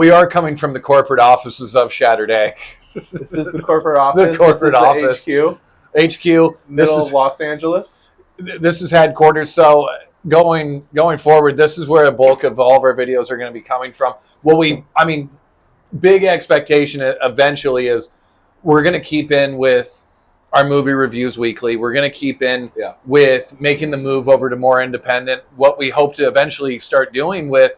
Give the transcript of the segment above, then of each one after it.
We are coming from the corporate offices of Shattered Egg. This is the corporate office. The corporate office. The HQ. HQ. Middle of Los Angeles. This is headquarters. So going forward, this is where the bulk of all of our videos are going to be coming from. Big expectation eventually is we're going to keep in with our movie reviews weekly. We're going to keep in with making the move over to more independent. What we hope to eventually start doing with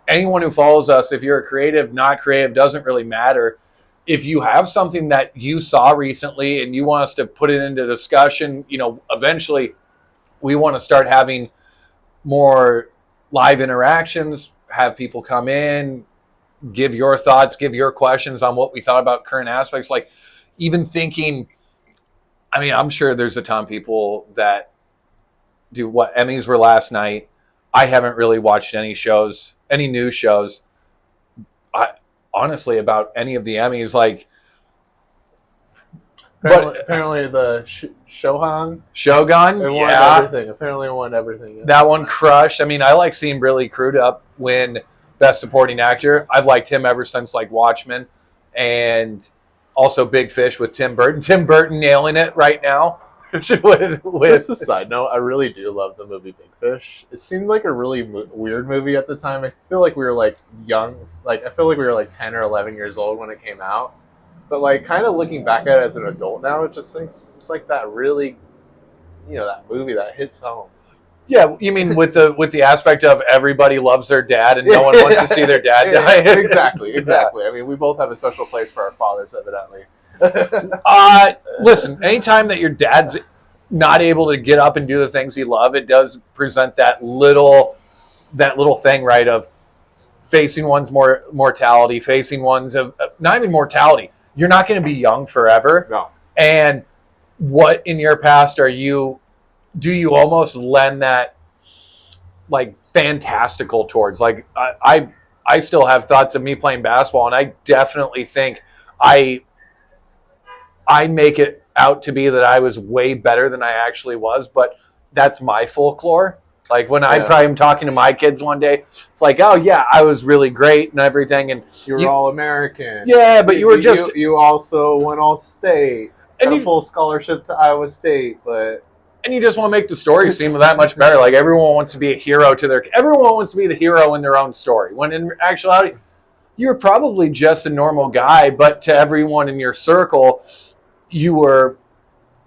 anyone who follows us, if you're a creative, not creative, doesn't really matter. If you have something that you saw recently and you want us to put it into discussion, eventually we want to start having more live interactions, have people come in, give your thoughts, give your questions on what we thought about current aspects. Like even thinking, I'm sure there's a ton of people that do what Emmys were last night. I haven't really watched any news shows. Honestly, about any of the Emmys, apparently the Shogun won everything. Apparently, it won everything. That one crushed. I like seeing Billy Crudup win Best Supporting Actor. I've liked him ever since Watchmen, and also Big Fish with Tim Burton. Tim Burton nailing it right now. Just a side note, I really do love the movie Big Fish. It seemed like a really weird movie at the time. I feel like we were young. I feel like we were 10 or 11 years old when it came out. But kind of looking back at it as an adult now, it just thinks it's that really, that movie that hits home. Yeah, you mean with the aspect of everybody loves their dad and no one wants to see their dad die? Exactly. We both have a special place for our fathers, evidently. Listen, anytime that your dad's not able to get up and do the things he loves, it does present that little thing, right, of facing one's mortality, facing one's of not even mortality. You're not going to be young forever. No. And what in your past do you almost lend that fantastical towards? I still have thoughts of me playing basketball, and I definitely think I make it out to be that I was way better than I actually was, but that's my folklore. When I probably am talking to my kids one day, it's oh yeah, I was really great and everything, and you were all American. Yeah, but you also went all state, got a full scholarship to Iowa State, and you just want to make the story seem that much better. Everyone wants to be a hero everyone wants to be the hero in their own story. When in actuality, you're probably just a normal guy, but to everyone in your circle, you were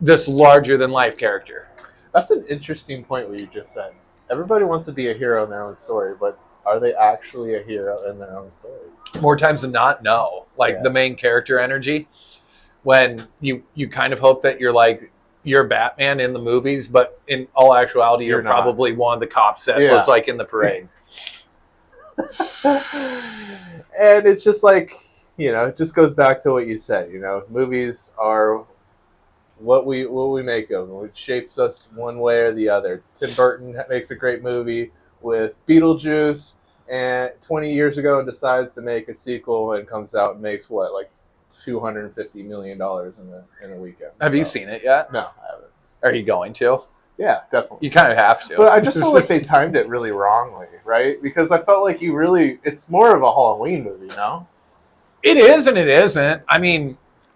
this larger than life character. That's an interesting point what you just said. Everybody wants to be a hero in their own story, but are they actually a hero in their own story? More times than not, no. The main character energy, when you kind of hope that you're Batman in the movies, but in all actuality, you're probably one of the cops that was in the parade. And it's just it just goes back to what you said. Movies are what we make of them. It shapes us one way or the other. Tim Burton makes a great movie with Beetlejuice, and 20 years ago, and decides to make a sequel and comes out and makes $250 million in a weekend. Have you seen it yet? No, I haven't. Are you going to? Yeah, definitely. You kind of have to. But I just felt they timed it really wrongly, right? Because I felt it's more of a Halloween movie, no? It is and it isn't.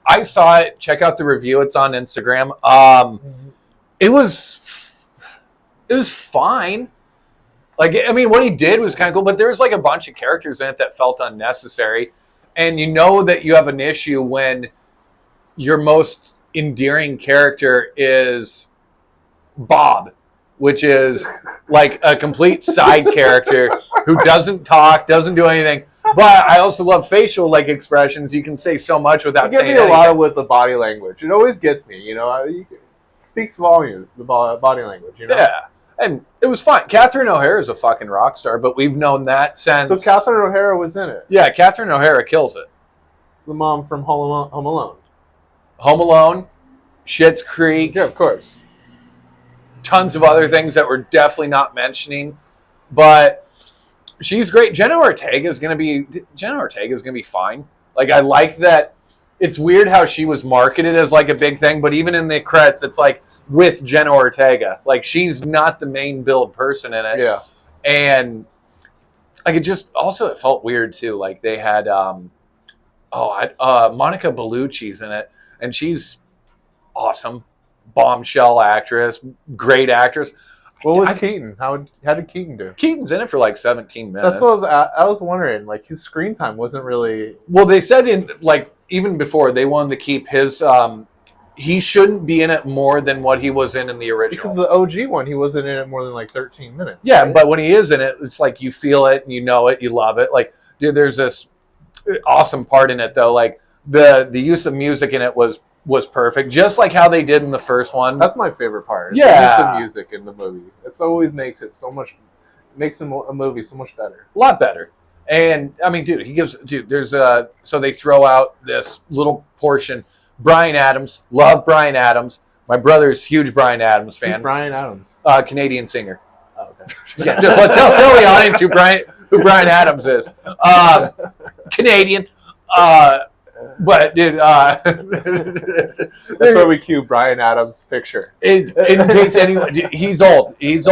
I saw it. Check out the review. It's on Instagram. It was fine. What he did was kind of cool, but there was a bunch of characters in it that felt unnecessary. And you know that you have an issue when your most endearing character is Bob, which is a complete side character who doesn't talk, doesn't do anything. But I also love facial expressions. You can say so much without saying anything. You get me a lot with the body language. It always gets me. It speaks volumes, the body language. Yeah. And it was fun. Catherine O'Hara is a fucking rock star, but we've known that since... So Catherine O'Hara was in it? Yeah, Catherine O'Hara kills it. It's the mom from Home Alone. Home Alone, Schitt's Creek. Yeah, of course. Tons of other things that we're definitely not mentioning. But she's great. Jenna Ortega is going to be fine. I like that. It's weird how she was marketed as a big thing, but even in the credits, it's with Jenna Ortega. She's not the main billed person in it. Yeah. And Like, it just also it felt weird too. Like, they had Monica Bellucci's in it, and she's awesome, bombshell actress, great actress. What was Keaton? How did Keaton do? Keaton's in it for like 17 minutes. That's what I was wondering. Like, his screen time wasn't really. Well, they said even before they wanted to keep his. He shouldn't be in it more than what he was in the original. Because the OG one, he wasn't in it more than like 13 minutes. Yeah, right? But when he is in it, it's like you feel it and you know it, you love it. Like, dude, there's this awesome part in it though. Like, the use of music in it was perfect, just like how they did in the first one. That's my favorite part. Yeah, the use of music in the movie. It always makes a movie so much better. A lot better. And I mean, there's so they throw out this little portion. Bryan Adams, love Bryan Adams. My brother's huge Bryan Adams fan. Who's Bryan Adams? Canadian singer. Oh, okay. Yeah, tell the audience who Bryan Adams is. Canadian. But dude, that's where we cue Bryan Adams' picture. In case anyone, he's old. He's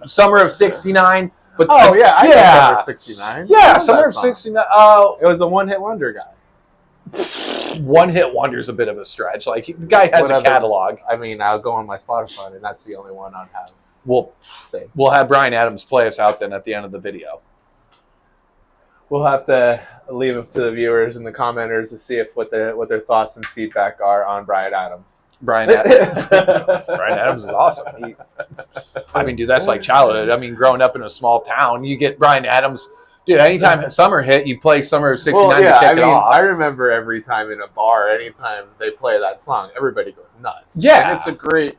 summer of '69. But I know summer of '69. Yeah, summer of '69. It was a one-hit wonder guy. One-hit wonder is a bit of a stretch. Like, the guy has a catalog. I mean, I'll go on my Spotify, and that's the only one I'd have. We'll have Bryan Adams play us out then at the end of the video. We'll have to leave it to the viewers and the commenters to see what their thoughts and feedback are on Bryan Adams. Bryan Adams is awesome. I mean, dude, that's like childhood. I mean, growing up in a small town, you get Bryan Adams. Dude, anytime summer hit, you play Summer of '69 to kick it off. I remember every time in a bar, anytime they play that song, everybody goes nuts. Yeah, and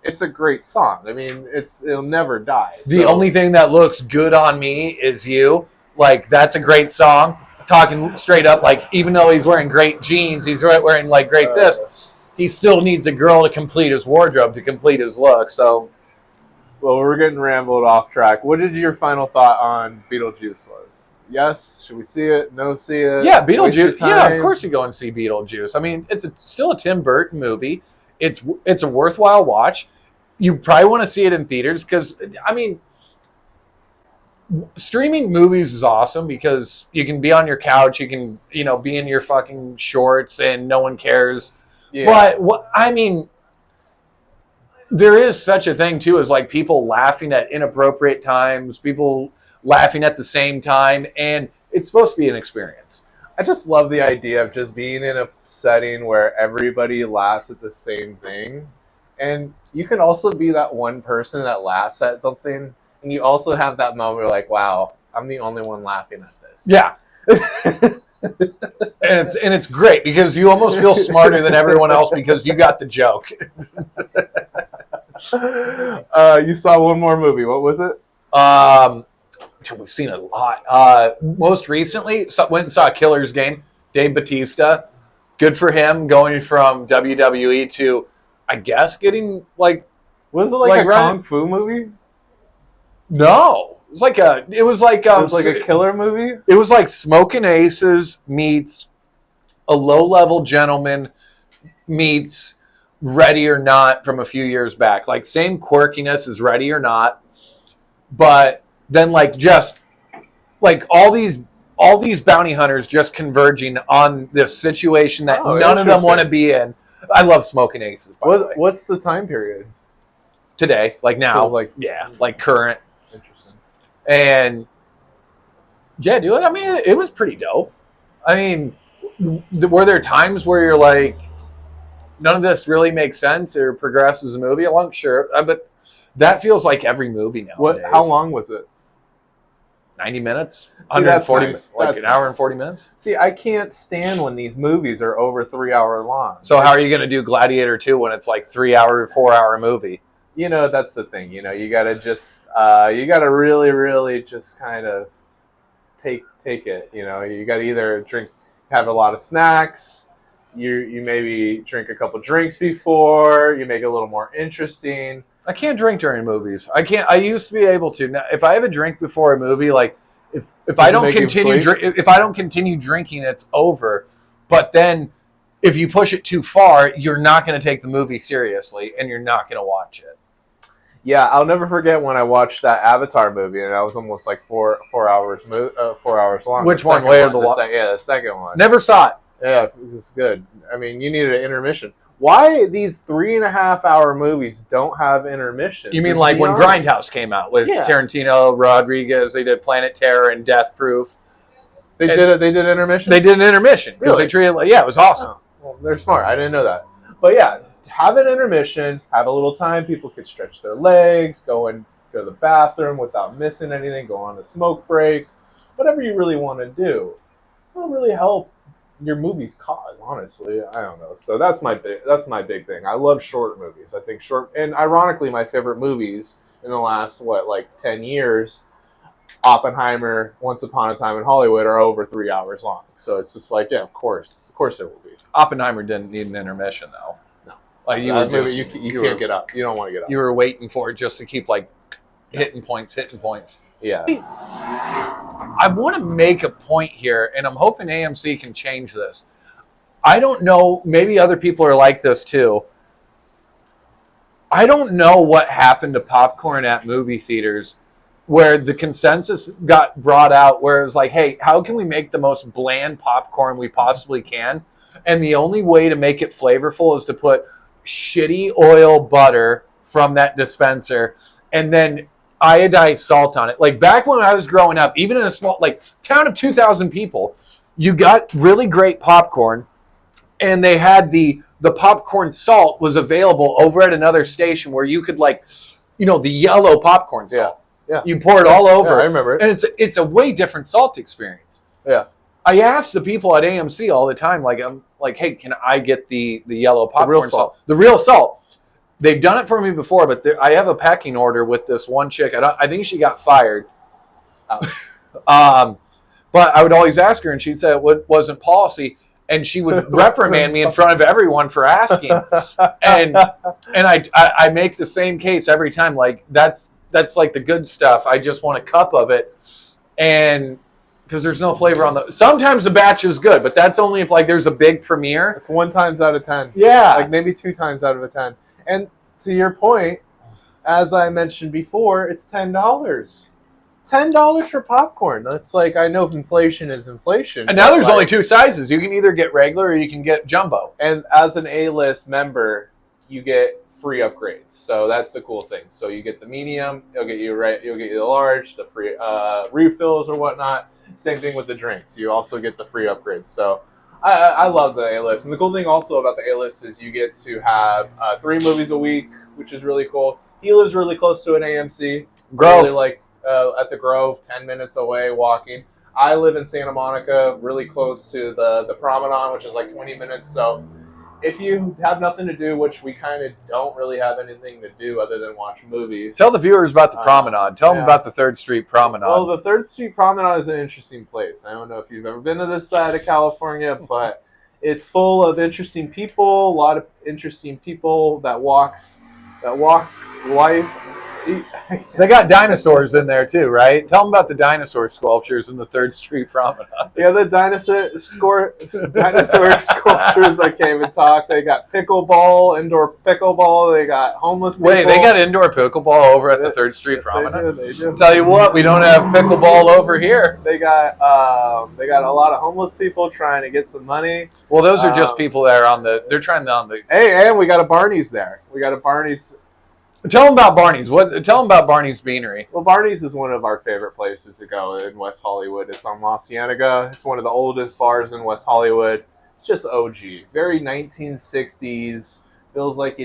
it's a great song. I mean, it'll never die. The only thing that looks good on me is you. Like, that's a great song. Talking straight up, like, even though he's wearing great jeans, he's wearing like great this. He still needs a girl to complete his wardrobe, to complete his look. So, well, we're getting rambled off track. What did your final thought on Beetlejuice was? Yes, should we see it? No, see it? Yeah, Beetlejuice. Yeah, of course you go and see Beetlejuice. I mean, it's still a Tim Burton movie. It's a worthwhile watch. You probably want to see it in theaters because, I mean, streaming movies is awesome because you can be on your couch, you can, be in your fucking shorts and no one cares. Yeah. But I mean, there is such a thing too as like people laughing at inappropriate times, people laughing at the same time, and it's supposed to be an experience. I just love the idea of just being in a setting where everybody laughs at the same thing, and you can also be that one person that laughs at something. And you also have that moment where you're like, wow, I'm the only one laughing at this. Yeah. and it's great because you almost feel smarter than everyone else because you got the joke. You saw one more movie. What was it? We've seen a lot. Most recently, went and saw Killer's Game. Dave Bautista. Good for him going from WWE to, I guess, getting like... Was it like a Kung Fu movie? No, it was like a killer movie. It was like Smoking Aces meets A Low-Level Gentleman meets Ready or Not from a few years back. Like, same quirkiness as Ready or Not, but then like just like all these bounty hunters just converging on this situation that none of them want to be in. I love Smoking Aces. By the way. What's the time period? Today, like now, so like like current. Interesting. And yeah, dude, I mean, it was pretty dope. I mean, were there times where you're like, none of this really makes sense or progresses a movie along? Sure, but that feels like every movie nowadays. How long was it? 90 minutes? 140 minutes. Like an hour and 40 minutes? See, I can't stand when these movies are over 3 hour long. So how are you going to do Gladiator 2 when it's like 3 hour, 4 hour movie? That's the thing. You gotta just, you gotta really, really just kind of take it. You gotta either have a lot of snacks. You maybe drink a couple drinks before. You make it a little more interesting. I can't drink during movies. I used to be able to. Now, if I have a drink before a movie, like if I don't continue drinking, it's over. But then, if you push it too far, you're not going to take the movie seriously, and you're not going to watch it. Yeah, I'll never forget when I watched that Avatar movie, and that was almost like 4 hours long. Which one? The second one. Never saw it. Yeah, it's good. I mean, you needed an intermission. Why these 3.5-hour movies don't have intermissions? You mean like when Grindhouse came out with Tarantino, Rodriguez? They did Planet Terror and Death Proof. They did intermission. They did an intermission because Really? they treated it it was awesome. Oh, well, they're smart. I didn't know that. But yeah, have an intermission. Have a little time. People could stretch their legs, go to the bathroom without missing anything. Go on a smoke break. Whatever you really want to do. It'll really help your movie's cause, honestly. I don't know. So that's my big thing. I love short movies. I think and ironically, my favorite movies in the last 10 years, Oppenheimer, Once Upon a Time in Hollywood, are over 3 hours long. So it's just like, yeah, of course there will be. Oppenheimer didn't need an intermission though. No, like you can't get up. You don't want to get up. You were waiting for it just to keep hitting points. Yeah. I want to make a point here, and I'm hoping AMC can change this. I don't know, maybe other people are like this too. I don't know what happened to popcorn at movie theaters where the consensus got brought out where it was like, hey, how can we make the most bland popcorn we possibly can? And the only way to make it flavorful is to put shitty oil butter from that dispenser and then iodized salt on it. Like back when I was growing up, even in a small town of 2,000 people, you got really great popcorn, and they had the popcorn salt was available over at another station where you could the yellow popcorn salt. Yeah. You pour it all over. Yeah, I remember it. And it's a way different salt experience. Yeah. I ask the people at AMC all the time, I'm like, hey, can I get the yellow popcorn salt? The real salt. They've done it for me before, but I have a pecking order with this one chick. I think she got fired. Ouch. But I would always ask her, and she'd say it wasn't policy, and she would reprimand me in front of everyone for asking. And I make the same case every time. That's like the good stuff. I just want a cup of it, and because there's no flavor on the. Sometimes the batch is good, but that's only if there's a big premiere. It's 1 times out of 10. Yeah, maybe 2 times out of 10. And to your point, as I mentioned before, it's $10. $10 for popcorn. That's I know inflation is inflation. And now there's only 2 sizes. You can either get regular or you can get jumbo. And as an A-list member, you get free upgrades. So that's the cool thing. So you get the medium, you'll get you the large, the free refills or whatnot. Same thing with the drinks. You also get the free upgrades. So I love the A-list. And the cool thing also about the A-list is you get to have 3 movies a week, which is really cool. He lives really close to an AMC. Grove. Really at the Grove, 10 minutes away walking. I live in Santa Monica, really close to the Promenade, which is 20 minutes. So if you have nothing to do, which we kind of don't really have anything to do other than watch movies. Tell the viewers about the Promenade. Tell them about the 3rd Street Promenade. Well, the 3rd Street Promenade is an interesting place. I don't know if you've ever been to this side of California, but it's full of interesting people, a lot of interesting people that walk life. They got dinosaurs in there too, right? Tell them about the dinosaur sculptures in the 3rd Street Promenade. Yeah, the dinosaur sculptures that came and talk. They got pickleball, indoor pickleball. They got homeless people. Wait, they got indoor pickleball over at the 3rd Street Promenade? They do. Tell you what, we don't have pickleball over here. They got a lot of homeless people trying to get some money. Well, those are just people that are they're trying on the... Hey, and we got a Barney's there. We got a Barney's... Tell them about Barney's. Tell them about Barney's Beanery. Well, Barney's is one of our favorite places to go in West Hollywood. It's on La Cienega. It's one of the oldest bars in West Hollywood. It's just OG. Very 1960s. Feels like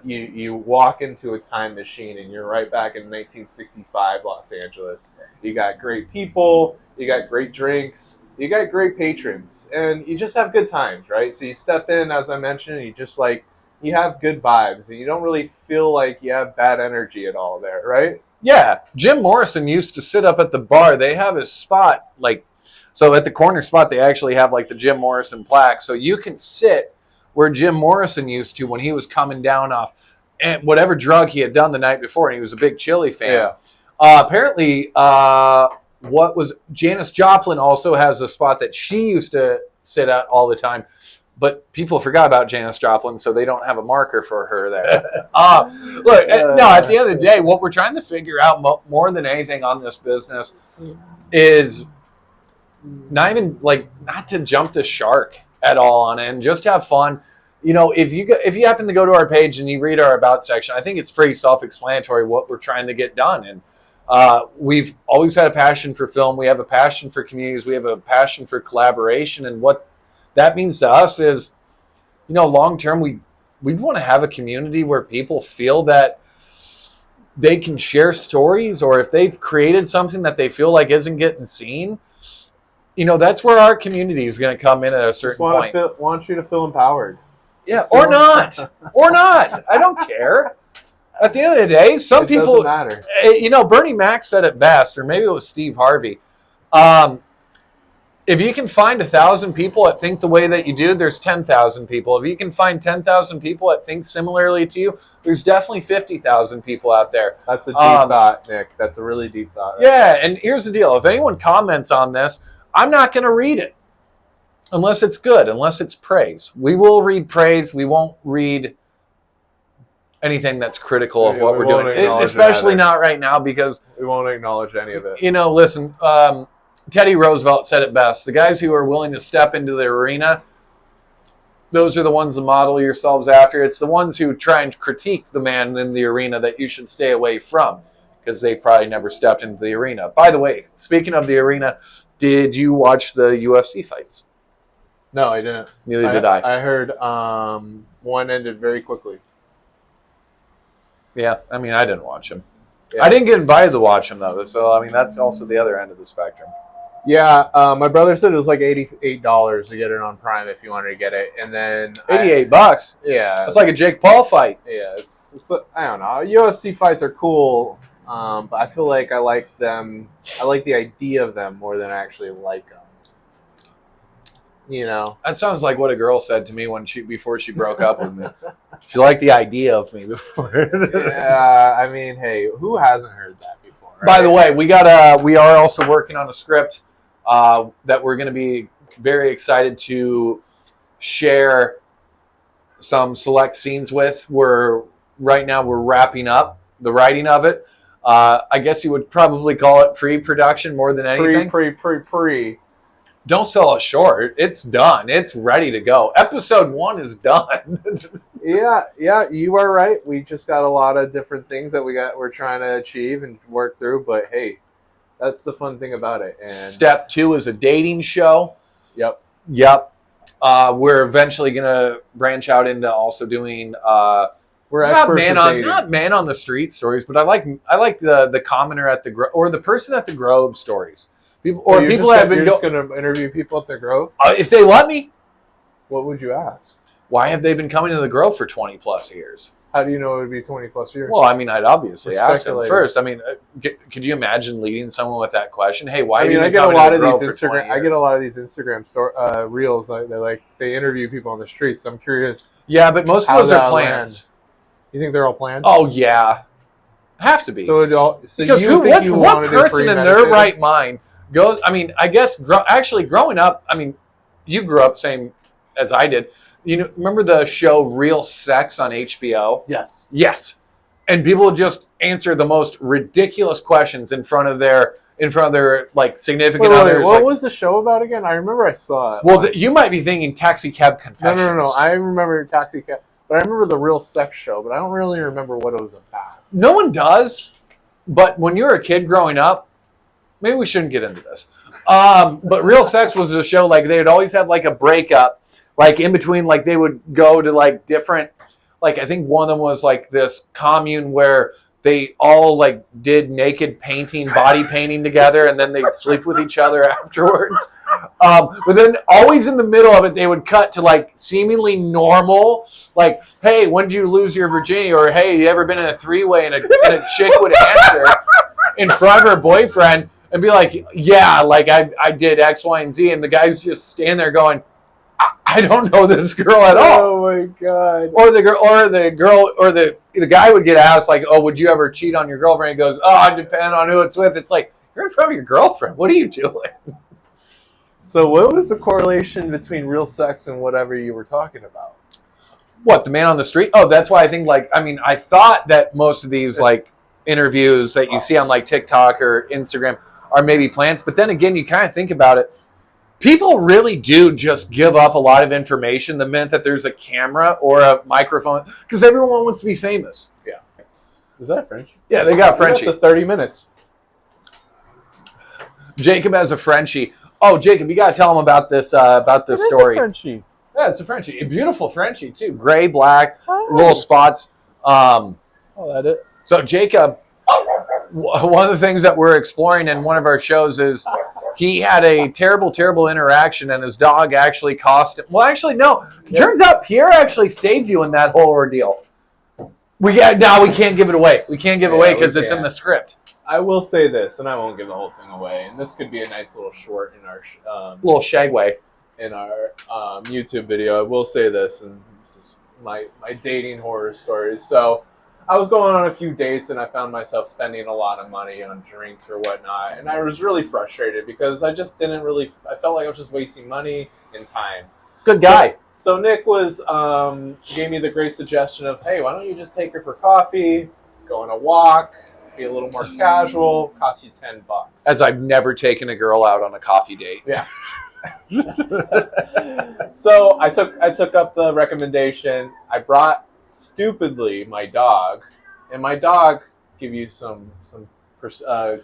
you walk into a time machine and you're right back in 1965 Los Angeles. You got great people. You got great drinks. You got great patrons. And you just have good times, right? So you step in, as I mentioned, and you just you have good vibes, and you don't really feel like you have bad energy at all there, right? Yeah. Jim Morrison used to sit up at the bar. They have his spot, so at the corner spot, they actually have, the Jim Morrison plaque. So you can sit where Jim Morrison used to when he was coming down off and whatever drug he had done the night before, and he was a big Chili fan. Yeah. Apparently, Janis Joplin also has a spot that she used to sit at all the time. But people forgot about Janis Joplin, so they don't have a marker for her there. Look, no, at the end of the day, what we're trying to figure out more than anything on this business is not to jump the shark at all on it and just have fun. If you happen to go to our page and you read our about section, I think it's pretty self-explanatory what we're trying to get done. And we've always had a passion for film. We have a passion for communities. We have a passion for collaboration. And what that means to us is, long term, we'd want to have a community where people feel that they can share stories, or if they've created something that they feel like isn't getting seen, that's where our community is going to come in at a certain point. Want you to feel empowered. Yeah, or not. I don't care. At the end of the day, some people doesn't matter. Bernie Mac said it best, or maybe it was Steve Harvey. If you can find 1,000 people that think the way that you do, there's 10,000 people. If you can find 10,000 people that think similarly to you, there's definitely 50,000 people out there. That's a deep thought, Nick. That's a really deep thought. Yeah, and here's the deal. If anyone comments on this, I'm not going to read it unless it's good, unless it's praise. We will read praise. We won't read anything that's critical of what we're doing, especially not right now, because we won't acknowledge any of it. Listen, Teddy Roosevelt said it best. The guys who are willing to step into the arena, those are the ones to model yourselves after. It's the ones who try and critique the man in the arena that you should stay away from, because they probably never stepped into the arena. By the way, speaking of the arena, did you watch the UFC fights? No, I didn't. Neither did I. I heard one ended very quickly. Yeah, I didn't watch them. Yeah. I didn't get invited to watch them, though. So, that's also the other end of the spectrum. Yeah, my brother said it was like $88 to get it on Prime if you wanted to get it, and then $88. Yeah, it's like a Jake Paul fight. Yeah, it's I don't know. UFC fights are cool, but I feel like I like them. I like the idea of them more than I actually like them. That sounds like what a girl said to me before she broke up with me. She liked the idea of me before. Yeah, hey, who hasn't heard that before? Right? By the way, we are also working on a script that we're going to be very excited to share some select scenes with. Right now we're wrapping up the writing of it. I guess you would probably call it pre-production more than anything. Pre. Don't sell it short. It's done. It's ready to go. Episode 1 is done. Yeah, you are right. We just got a lot of different things that we're trying to achieve and work through. But hey, that's the fun thing about it. And Step 2 is a dating show. Yep. We're eventually gonna branch out into also doing. We're experts at dating. Not man on the street stories, but I like the commenter at the or the person at the Grove stories. You're just going to interview people at the Grove? If they let me. What would you ask? Why have they been coming to the Grove for 20 plus years? How do you know it would be 20 plus years? Well, I'd obviously ask them first. Could you imagine leading someone with that question? Hey, why? I get a lot of these Instagram. I get a lot of these Instagram reels. They interview people on the streets. I'm curious. Yeah, but most of those are planned. You think they're all planned? Oh yeah, have to be. So what person in their right mind goes? I guess actually growing up. You grew up same as I did. Remember the show Real Sex on HBO? Yes. And people would just answer the most ridiculous questions in front of their significant others. What was the show about again? I remember I saw it. Well, you might be thinking Taxi Cab Confessions. No. I remember Taxi Cab, but I remember the Real Sex show, but I don't really remember what it was about. No one does. But when you were a kid growing up, maybe we shouldn't get into this. But Real Sex was a show they would always have a breakup. In between, they would go to different, I think one of them was this commune where they all did naked painting, body painting together, and then they'd sleep with each other afterwards. But then always in the middle of it, they would cut to seemingly normal, hey, when did you lose your virginity? Or hey, you ever been in a three-way and a chick would answer in front of her boyfriend and be I did X, Y, and Z, and the guy's just standing there going, I don't know this girl at all. Oh my god! Or the guy would get asked would you ever cheat on your girlfriend? He goes, it depends on who it's with. It's you're in front of your girlfriend. What are you doing? So what was the correlation between real sex and whatever you were talking about? What, the man on the street? Oh, that's why I think, like, I mean, I thought that most of these, like, interviews that you see on, like, TikTok or Instagram are maybe plants. But then again, you kind of think about it. People really do just give up a lot of information the minute that there's a camera or a microphone, because everyone wants to be famous. Yeah. Is that French? Yeah, they got Frenchie. The 30 minutes. Jacob has a Frenchie. Oh, Jacob, you got to tell him about this story. It's a Frenchie. Yeah, it's a Frenchie. A beautiful Frenchie, too. Gray, black, little spots. Oh, that it? So, Jacob, one of the things that we're exploring in one of our shows is he had a terrible, terrible interaction, and his dog actually cost him. Well, actually, no. It turns out Pierre actually saved you in that whole ordeal. We can't give it away. We can't give it away because it's in the script. I will say this, and I won't give the whole thing away. And this could be a nice little short in our little segue in our YouTube video. I will say this, and this is my dating horror story. So I was going on a few dates, and I found myself spending a lot of money on drinks or whatnot, and I was really frustrated because I just didn't really. I felt like I was just wasting money and time. Good guy. So Nick gave me the great suggestion of, hey, why don't you just take her for coffee, go on a walk. Be a little more casual, cost you $10. As I've never taken a girl out on a coffee date. Yeah. So I took up the recommendation. I brought stupidly my dog, and my dog, give you some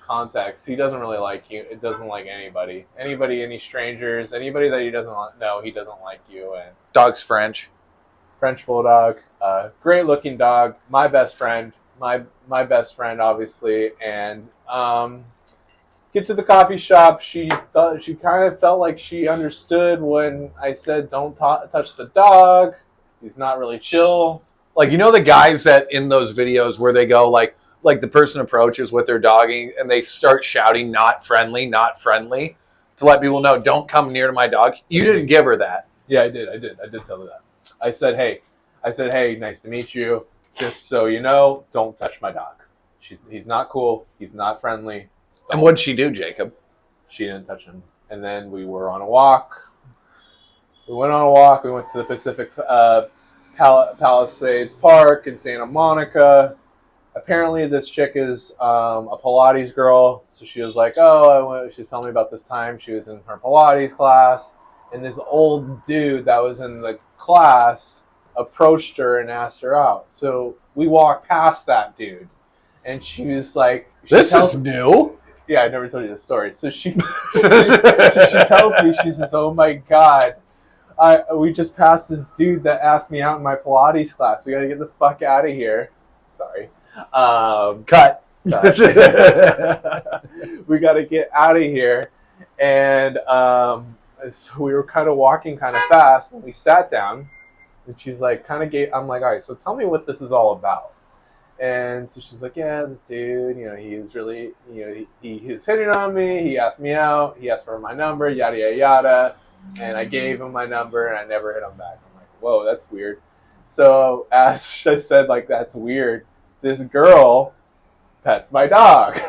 context. He doesn't really like you. It doesn't like anybody, any strangers, anybody that he doesn't know. He doesn't like you. And dog's French bulldog, great looking dog. My best friend. My best friend, obviously, and get to the coffee shop. She kind of felt like she understood when I said, "Don't touch the dog. He's not really chill." Like, you know, the guys that in those videos where they go like the person approaches with their doggy and they start shouting, "Not friendly, not friendly," to let people know, "Don't come near to my dog." You didn't give her that. Yeah, I did tell her that. I said, "Hey, nice to meet you. Just so you know, don't touch my dog. He's not cool. He's not friendly." Don't. And what'd she do, Jacob? She didn't touch him. And then we were on a walk. We went on a walk. We went to the Pacific Palisades Park in Santa Monica. Apparently, this chick is a Pilates girl. So she was like, she's telling me about this time she was in her Pilates class. And this old dude that was in the class approached her and asked her out. So we walked past that dude, and she was like, "This is new." Yeah, I never told you the story. So she tells me, she says, "Oh my God, we just passed this dude that asked me out in my Pilates class. We got to get the fuck out of here." Sorry. Cut. We got to get out of here. And so we were kind of walking kind of fast, and we sat down. And she's like, I'm like, all right, so tell me what this is all about. And so she's like, yeah, this dude, he was really, he was hitting on me. He asked me out. He asked for my number, yada, yada, yada. And I gave him my number, and I never hit him back. I'm like, whoa, that's weird. So as I said, like, that's weird. This girl pets my dog.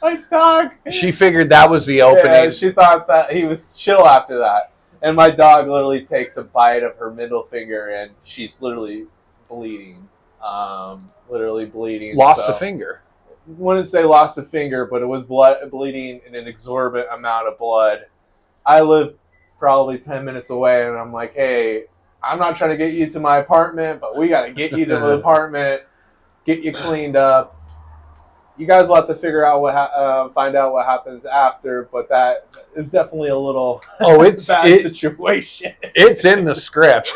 My dog. She figured that was the opening. Yeah, she thought that he was chill after that. And my dog literally takes a bite of her middle finger, and she's literally bleeding. Lost a finger. Wouldn't say lost a finger, but it was bleeding in an exorbitant amount of blood. I live probably 10 minutes away, and I'm like, hey, I'm not trying to get you to my apartment, but we got to get you to the apartment, get you cleaned up. You guys will have to figure out find out what happens after, but that is definitely a little bad situation. It's in the script.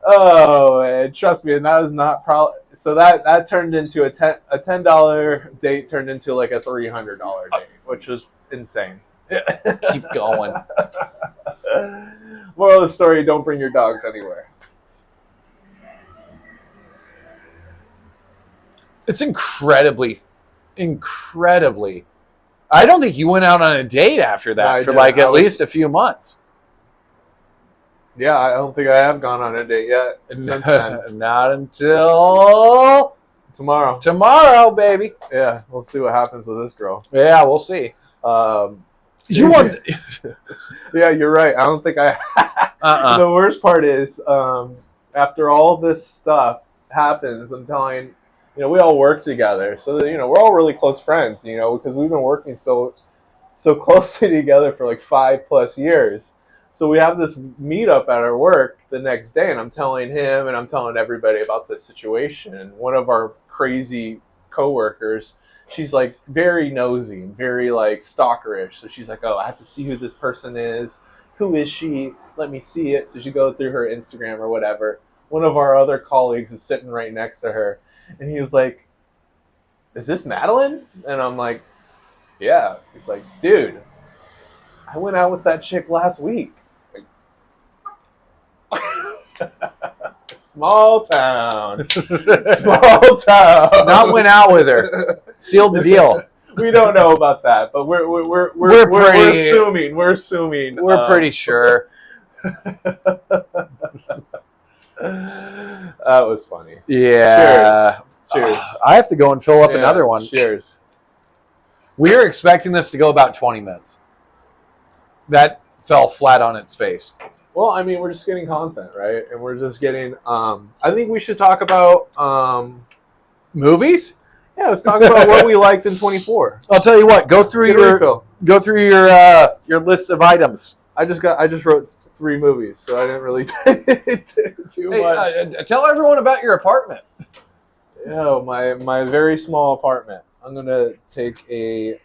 Oh, man, trust me, and that is not probably. So that turned into a $10 date turned into like a $300 date, which was insane. Keep going. Moral of the story: don't bring your dogs anywhere. It's incredibly. I don't think you went out on a date after that for like at least a few months. Yeah, I don't think I have gone on a date yet since then. Not until tomorrow. Tomorrow, baby. Yeah, we'll see what happens with this girl. Yeah, we'll see. You want? Yeah, you're right. I don't think I. The worst part is, after all this stuff happens, I'm telling, we all work together, so we're all really close friends, because we've been working so closely together for like 5+ years. So we have this meetup at our work the next day, and I'm telling him and I'm telling everybody about this situation. And one of our crazy coworkers, she's like very nosy and very like stalkerish. So she's like, "Oh, I have to see who this person is. Who is she? Let me see it." So she goes through her Instagram or whatever. One of our other colleagues is sitting right next to her, and he was like, "Is this Madeline?" And I'm like, "Yeah." He's like, "Dude, I went out with that chick last week." Small town. Small town. Not went out with her. Sealed the deal. We don't know about that, but we're assuming. We're assuming. We're pretty sure. That was funny. Yeah. Cheers. I have to go and fill up another one. Cheers. We are expecting this to go about 20 minutes. That fell flat on its face. Well, I mean, we're just getting content, right? And we're just getting. I think we should talk about movies. Yeah, let's talk about what we liked in 24. I'll tell you what. Go through your list of items. I just wrote 3 movies, so I didn't really too much. Tell everyone about your apartment. Yeah, my very small apartment. I'm gonna take a.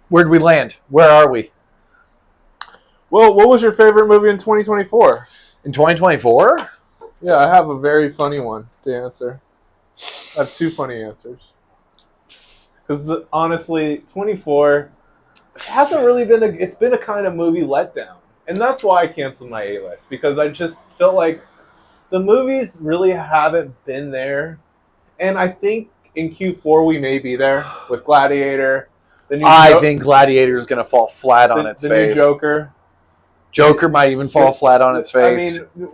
Where'd we land? Where are we? Well, what was your favorite movie in 2024? In 2024? Yeah, I have a very funny one to answer. I have 2 funny answers. Because honestly, 24 hasn't really been it's been a kind of movie letdown. And that's why I canceled my A-list. Because I just felt like the movies really haven't been there. And I think in Q4 we may be there with Gladiator. I think Gladiator is going to fall flat on its face. The new Joker. Joker might even fall flat on its face. I mean,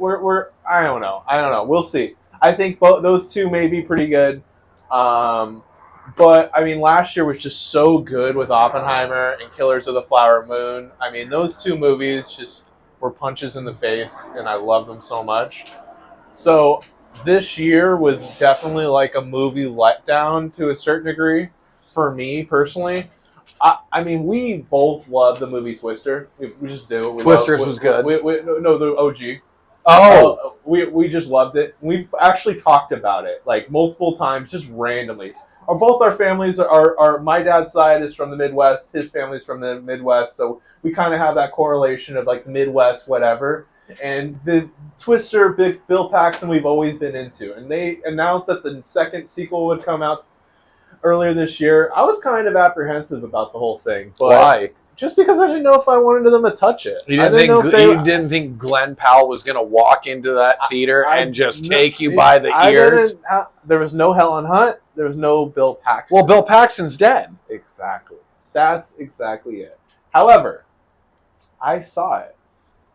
I don't know. We'll see. I think those 2 may be pretty good. But I mean, last year was just so good with Oppenheimer and Killers of the Flower Moon. I mean, those 2 movies just were punches in the face, and I love them so much. So this year was definitely like a movie letdown to a certain degree for me personally. I mean, we both love the movie Twister. We just do. Twisters was good. No, the OG. Oh. We just loved it. We've actually talked about it like multiple times, just randomly. Both our families are my dad's side is from the Midwest. His family's from the Midwest. So we kind of have that correlation of like Midwest, whatever. And the Twister, Bill Paxton, we've always been into. And they announced that the second sequel would come out earlier this year. I was kind of apprehensive about the whole thing. But why? Just because I didn't know if I wanted them to touch it. You didn't think Glenn Powell was going to walk into that theater and just take you by the ears? There was no Helen Hunt. There was no Bill Paxton. Well, Bill Paxton's dead. Exactly. That's exactly it. However, I saw it,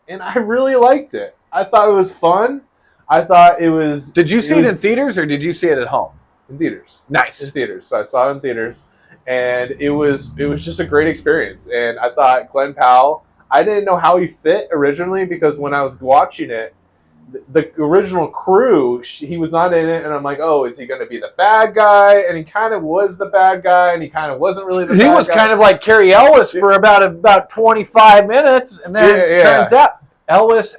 and I really liked it. I thought it was fun. I thought it was... Did you see it in theaters, or did you see it at home? In theaters. Nice. In theaters. So I saw it in theaters. And it was just a great experience. And I thought Glenn Powell, I didn't know how he fit originally because when I was watching it, the original crew, he was not in it. And I'm like, oh, is he going to be the bad guy? And he kind of was the bad guy, and he kind of wasn't really the bad guy. He was kind of like Cary Elwes for about 25 minutes. And then it turns out Elwes,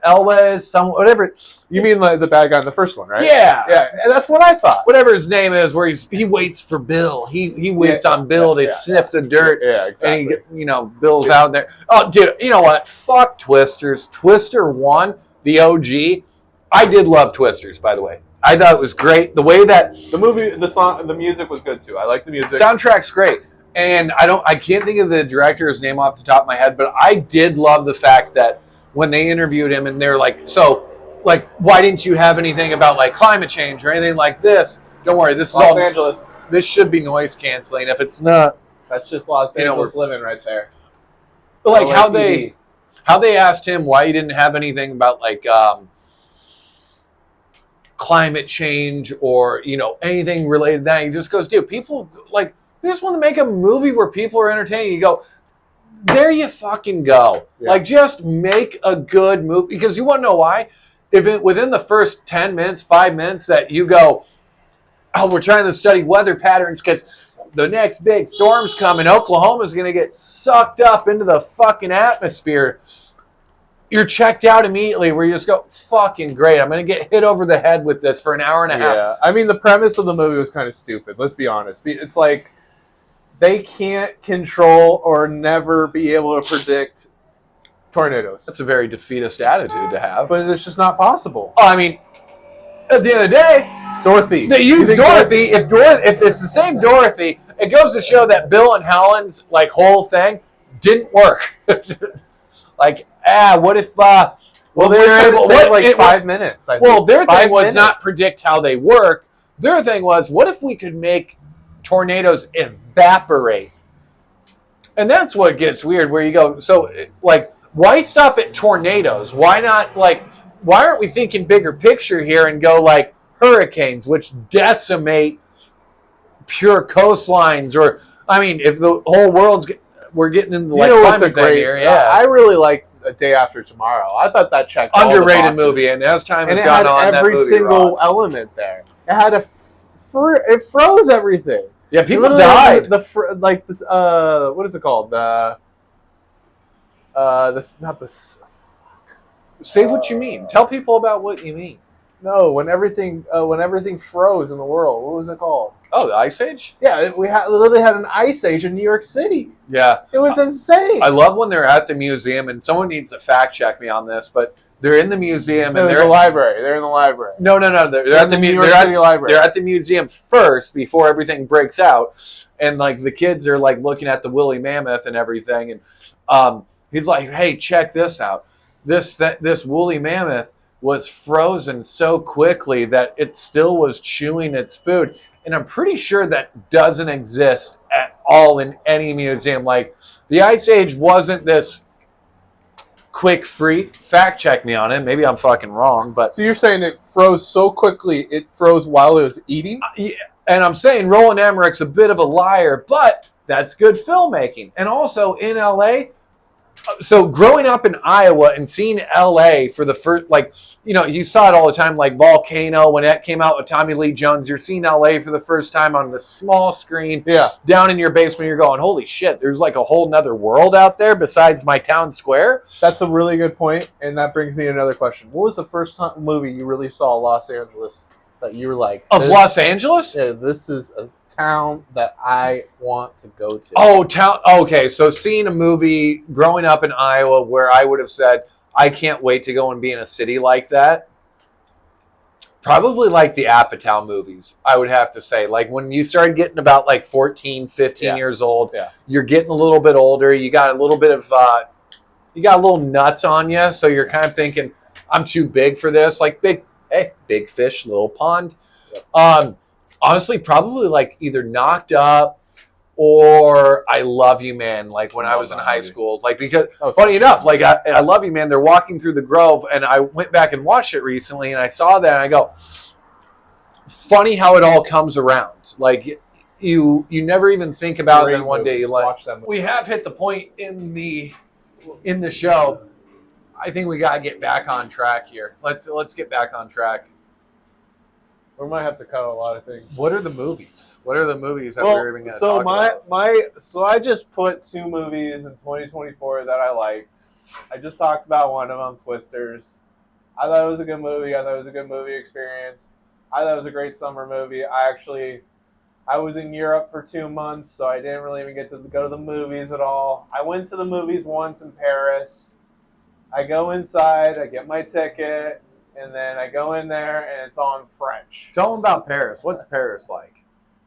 whatever. You mean like the bad guy in the first one, right? Yeah. Yeah, and that's what I thought. Whatever his name is, where he waits for Bill. He waits on Bill to sniff the dirt. Yeah, exactly. And Bill's out there. Oh, dude, you know what? Fuck Twisters. Twister 1 the OG. I did love Twisters, by the way. I thought it was great. The way that the music was good too. I like the music. Soundtrack's great. And I can't think of the director's name off the top of my head, but I did love the fact that when they interviewed him and they're like, so, like, why didn't you have anything about, like, climate change or anything like this? Don't worry, this is Los Angeles. This should be noise canceling. If it's not, that's just Los Angeles living right there. Like how they asked him why he didn't have anything about like climate change or anything related to that. He just goes, dude, people like we just want to make a movie where people are entertaining. You go, there you fucking go. Yeah. Like just make a good movie because you want to know why? If within the first 10 minutes, 5 minutes that you go, oh, we're trying to study weather patterns because the next big storm's coming. Oklahoma's going to get sucked up into the fucking atmosphere. You're checked out immediately where you just go, fucking great. I'm going to get hit over the head with this for an hour and a half. Yeah. I mean, the premise of the movie was kind of stupid. Let's be honest. It's like they can't control or never be able to predict tornadoes. That's a very defeatist attitude to have. But it's just not possible. I mean, at the end of the day, Dorothy. They use Dorothy. If it's the same Dorothy, it goes to show that Bill and Helen's like whole thing didn't work. Like, what if? Well, they're able to 5 minutes. Their thing was not predict how they work. Their thing was, what if we could make tornadoes evaporate? And that's what gets weird. Where you go, so like, why stop at tornadoes? Why not like? Why aren't we thinking bigger picture here and go like hurricanes, which decimate pure coastlines? Or I mean, if the whole world's we're getting into like climate thing here. Yeah, I really like A Day After Tomorrow. I thought that checked underrated all the boxes. movie, and as time has and gone on, it had every single element there. It had it froze everything. Yeah, people died. What is it called? Say what you mean. Tell people about what you mean. No, when everything froze in the world, what was it called? Oh, the Ice Age? Yeah, we literally had an ice age in New York City. Yeah. It was insane. I love when they're at the museum, and someone needs to fact check me on this, but they're in the museum. And they're in the library. They're in the library. No. They're at the New York City Library. They're at the museum first before everything breaks out. And like the kids are like looking at the woolly mammoth and everything. And he's like, hey, check this out. This woolly mammoth was frozen so quickly that it still was chewing its food. And I'm pretty sure that doesn't exist at all in any museum. Like, the Ice Age wasn't this quick free. Fact check me on it. Maybe I'm fucking wrong. But so you're saying it froze so quickly it froze while it was eating? Yeah. And I'm saying Roland Emmerich's a bit of a liar, but that's good filmmaking. And also in LA, so growing up in Iowa and seeing LA for the first, like, you saw it all the time, like Volcano, when that came out with Tommy Lee Jones, you're seeing LA for the first time on the small screen, down in your basement. You're going, holy shit, there's like a whole nother world out there besides my town square. That's a really good point, and that brings me to another question. What was the first movie you really saw Los Angeles that you were like, of Los Angeles? Yeah, this is a town that I want to go to. Oh, town. Okay, so seeing a movie growing up in Iowa where I would have said, I can't wait to go and be in a city like that. Probably like the Apatow movies, I would have to say. Like when you started getting about like 14, 15 years old, you're getting a little bit older. You got a little bit of, you got a little nuts on you. So you're kind of thinking, I'm too big for this. Like big fish, little pond. Honestly, probably like either Knocked Up or I Love You Man, like when I was in high school. Like, because funny enough, like I Love You Man, they're walking through the Grove, and I went back and watched it recently, and I saw that, and I go, funny how it all comes around. Like you never even think about it, and one day you watch them. We have hit the point in the show. I think we gotta get back on track here. Let's get back on track. We might have to cut a lot of things. What are the movies? What are the movies that we're even going to talk about? So I just put 2 movies in 2024 that I liked. I just talked about one of them, Twisters. I thought it was a good movie. I thought it was a good movie experience. I thought it was a great summer movie. I was in Europe for 2 months, so I didn't really even get to go to the movies at all. I went to the movies once in Paris. I go inside, I get my ticket, and then I go in there, and it's all in French. Tell them about Paris. What's Paris like?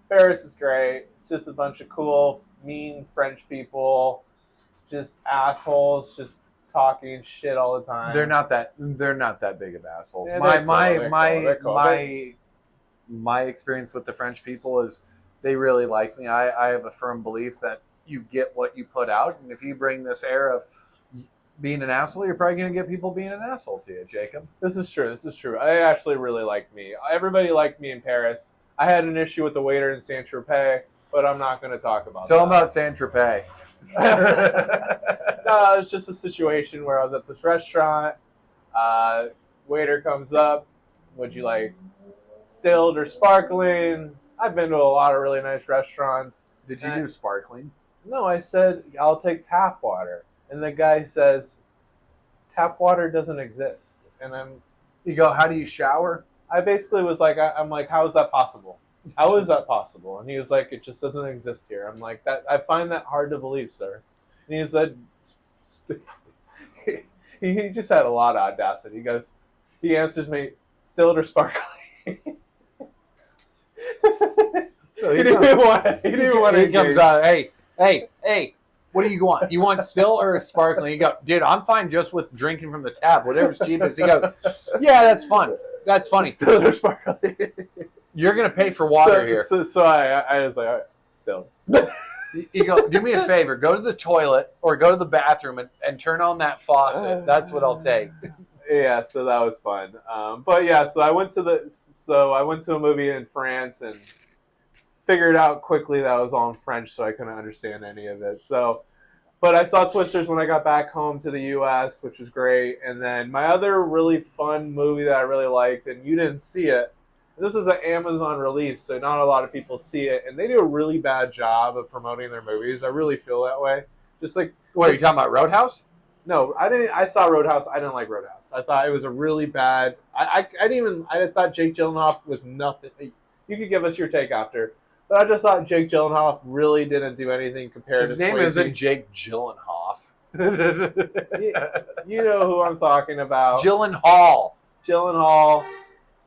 Paris is great. It's just a bunch of cool, mean French people, just assholes, just talking shit all the time. They're not that big of assholes. Yeah, My experience with the French people is they really like me. I have a firm belief that you get what you put out, and if you bring this air of being an asshole, you're probably going to get people being an asshole to you, Jacob. This is true. I actually really like me. Everybody liked me in Paris. I had an issue with the waiter in Saint-Tropez, but I'm not going to talk about Tell them about Saint-Tropez. No, it's just a situation where I was at this restaurant. Waiter comes up. Would you like distilled or sparkling? I've been to a lot of really nice restaurants. Did you do sparkling? No, I said, I'll take tap water. And the guy says, tap water doesn't exist. And you go, how do you shower? I basically was like, I'm like, how is that possible? How is that possible? And he was like, it just doesn't exist here. I'm like, I find that hard to believe, sir. And he said, he just had a lot of audacity. He answers me, distilled or sparkling? So he comes out, hey, what do you want? You want still or sparkling? You go, dude, I'm fine just with drinking from the tap, whatever's cheapest. He goes, yeah, that's fun. That's funny. Still or sparkling? You're going to pay for water here. So I was like, all right, still. You go, do me a favor, go to the toilet or go to the bathroom and turn on that faucet. That's what I'll take. Yeah, so that was fun. But yeah, so I went to a movie in France and figured out quickly that it was all in French, so I couldn't understand any of it. But I saw Twisters when I got back home to the U.S., which was great. And then my other really fun movie that I really liked, and you didn't see it, this is an Amazon release, so not a lot of people see it, and they do a really bad job of promoting their movies. I really feel that way. Just like, what are you talking about, Roadhouse? No, I didn't. I saw Roadhouse. I didn't like Roadhouse. I thought it was a really bad. I thought Jake Gyllenhaal was nothing. You could give us your take after, but I just thought Jake Gyllenhaal really didn't do anything compared to His name isn't Jake Gyllenhaal. You know who I'm talking about. Gyllenhaal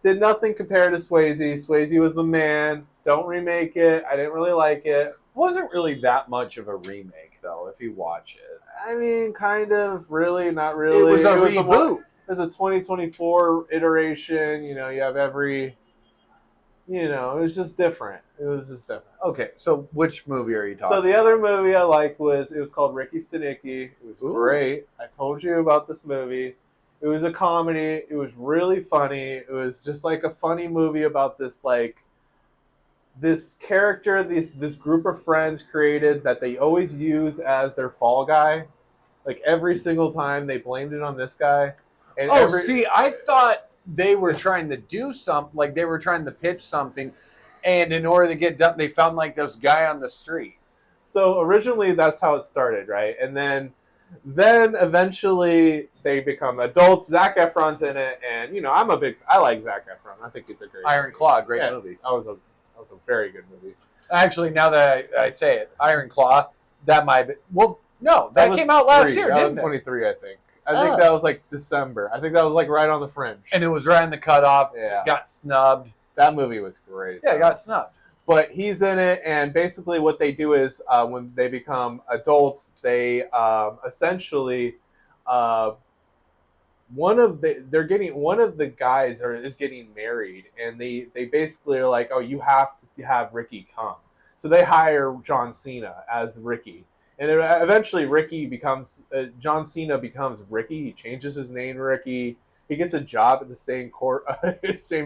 did nothing compared to Swayze. Swayze was the man. Don't remake it. I didn't really like it. Wasn't really that much of a remake, though, if you watch it. I mean, kind of, really, not really. It was a reboot. It was a 2024 iteration. You know, you have every... You know, it was just different. Okay, so which movie are you talking about? So the other movie I liked was called Ricky Stenicki. It was great. I told you about this movie. It was a comedy. It was really funny. It was just like a funny movie about this character, this group of friends created that they always use as their fall guy. Like every single time they blamed it on this guy. And I thought they were trying to do something, like they were trying to pitch something, and in order to get done, they found like this guy on the street. So originally that's how it started, right? And then eventually they become adults. Zac Efron's in it, and you know I like Zac Efron. I think it's a great Iron Claw, great movie. That was a very good movie. Actually, now that I say it, Iron Claw, that might be, well, no, that came out last year. That was 23, I think. I think that was like December. I think that was like right on the fringe. And it was right on the cutoff. Yeah. Got snubbed. That movie was great. Yeah, got snubbed. But he's in it, and basically what they do is when they become adults, they essentially one of the guys is getting married, and they basically are like, oh, you have to have Ricky come. So they hire John Cena as Ricky. And eventually, John Cena becomes Ricky. He changes his name to Ricky. He gets a job at the same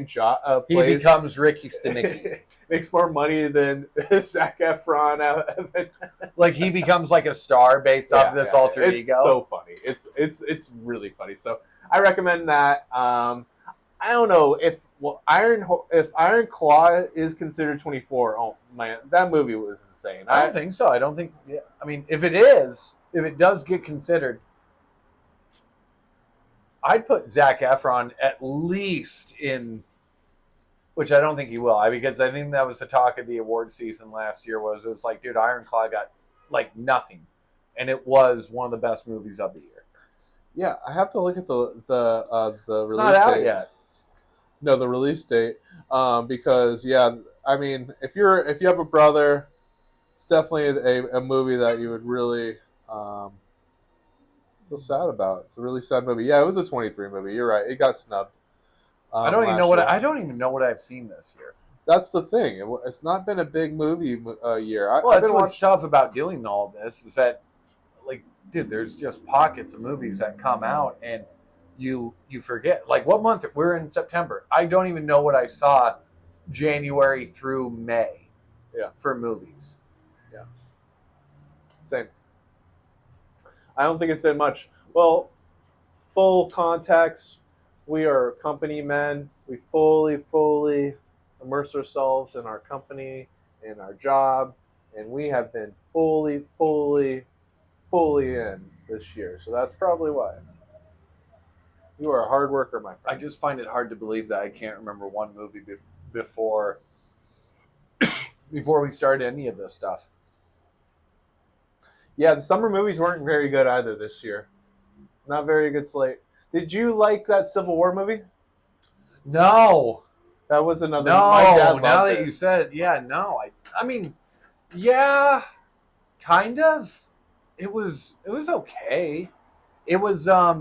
job. He becomes Ricky Stenicki. Makes more money than Zac Efron. Like he becomes like a star based off this alter ego. It's so funny. It's really funny. So I recommend that. I don't know if Iron Claw is considered 24. Oh man, that movie was insane. I don't think so. I don't think. Yeah, I mean, if it does get considered, I'd put Zac Efron at least in, which I don't think he will, because I think that was the talk of the award season last year. It was like, dude, Iron Claw got like nothing, and it was one of the best movies of the year. Yeah, I have to look at the It's release not out date. yet. No, the release date. Because yeah, I mean, if you have a brother, it's definitely a movie that you would really feel sad about. It's a really sad movie. Yeah, it was a 23 movie. You're right. It got snubbed last year. I don't even know what I've seen this year. That's the thing. It's not been a big movie year. Well, I've that's been what's watching. tough about doing all this is that, like, dude, there's just pockets of movies that come out and you forget. Like, what month? We're in September. I don't even know what I saw January through May. Yeah. For movies. Yeah. Same. I don't think it's been much. Well, full context. We are company men. We fully immerse ourselves in our company, in our job, and we have been fully in this year. So that's probably why. You are a hard worker, my I friend. just find it hard to believe that I can't remember one movie before we started any of this stuff. Yeah, the summer movies weren't very good either this year. Not very good slate. Did you like that Civil War movie? No. That was another. No. My dad loved Now that it. you said it, yeah, no. I mean, yeah, kind of. It was okay. It was I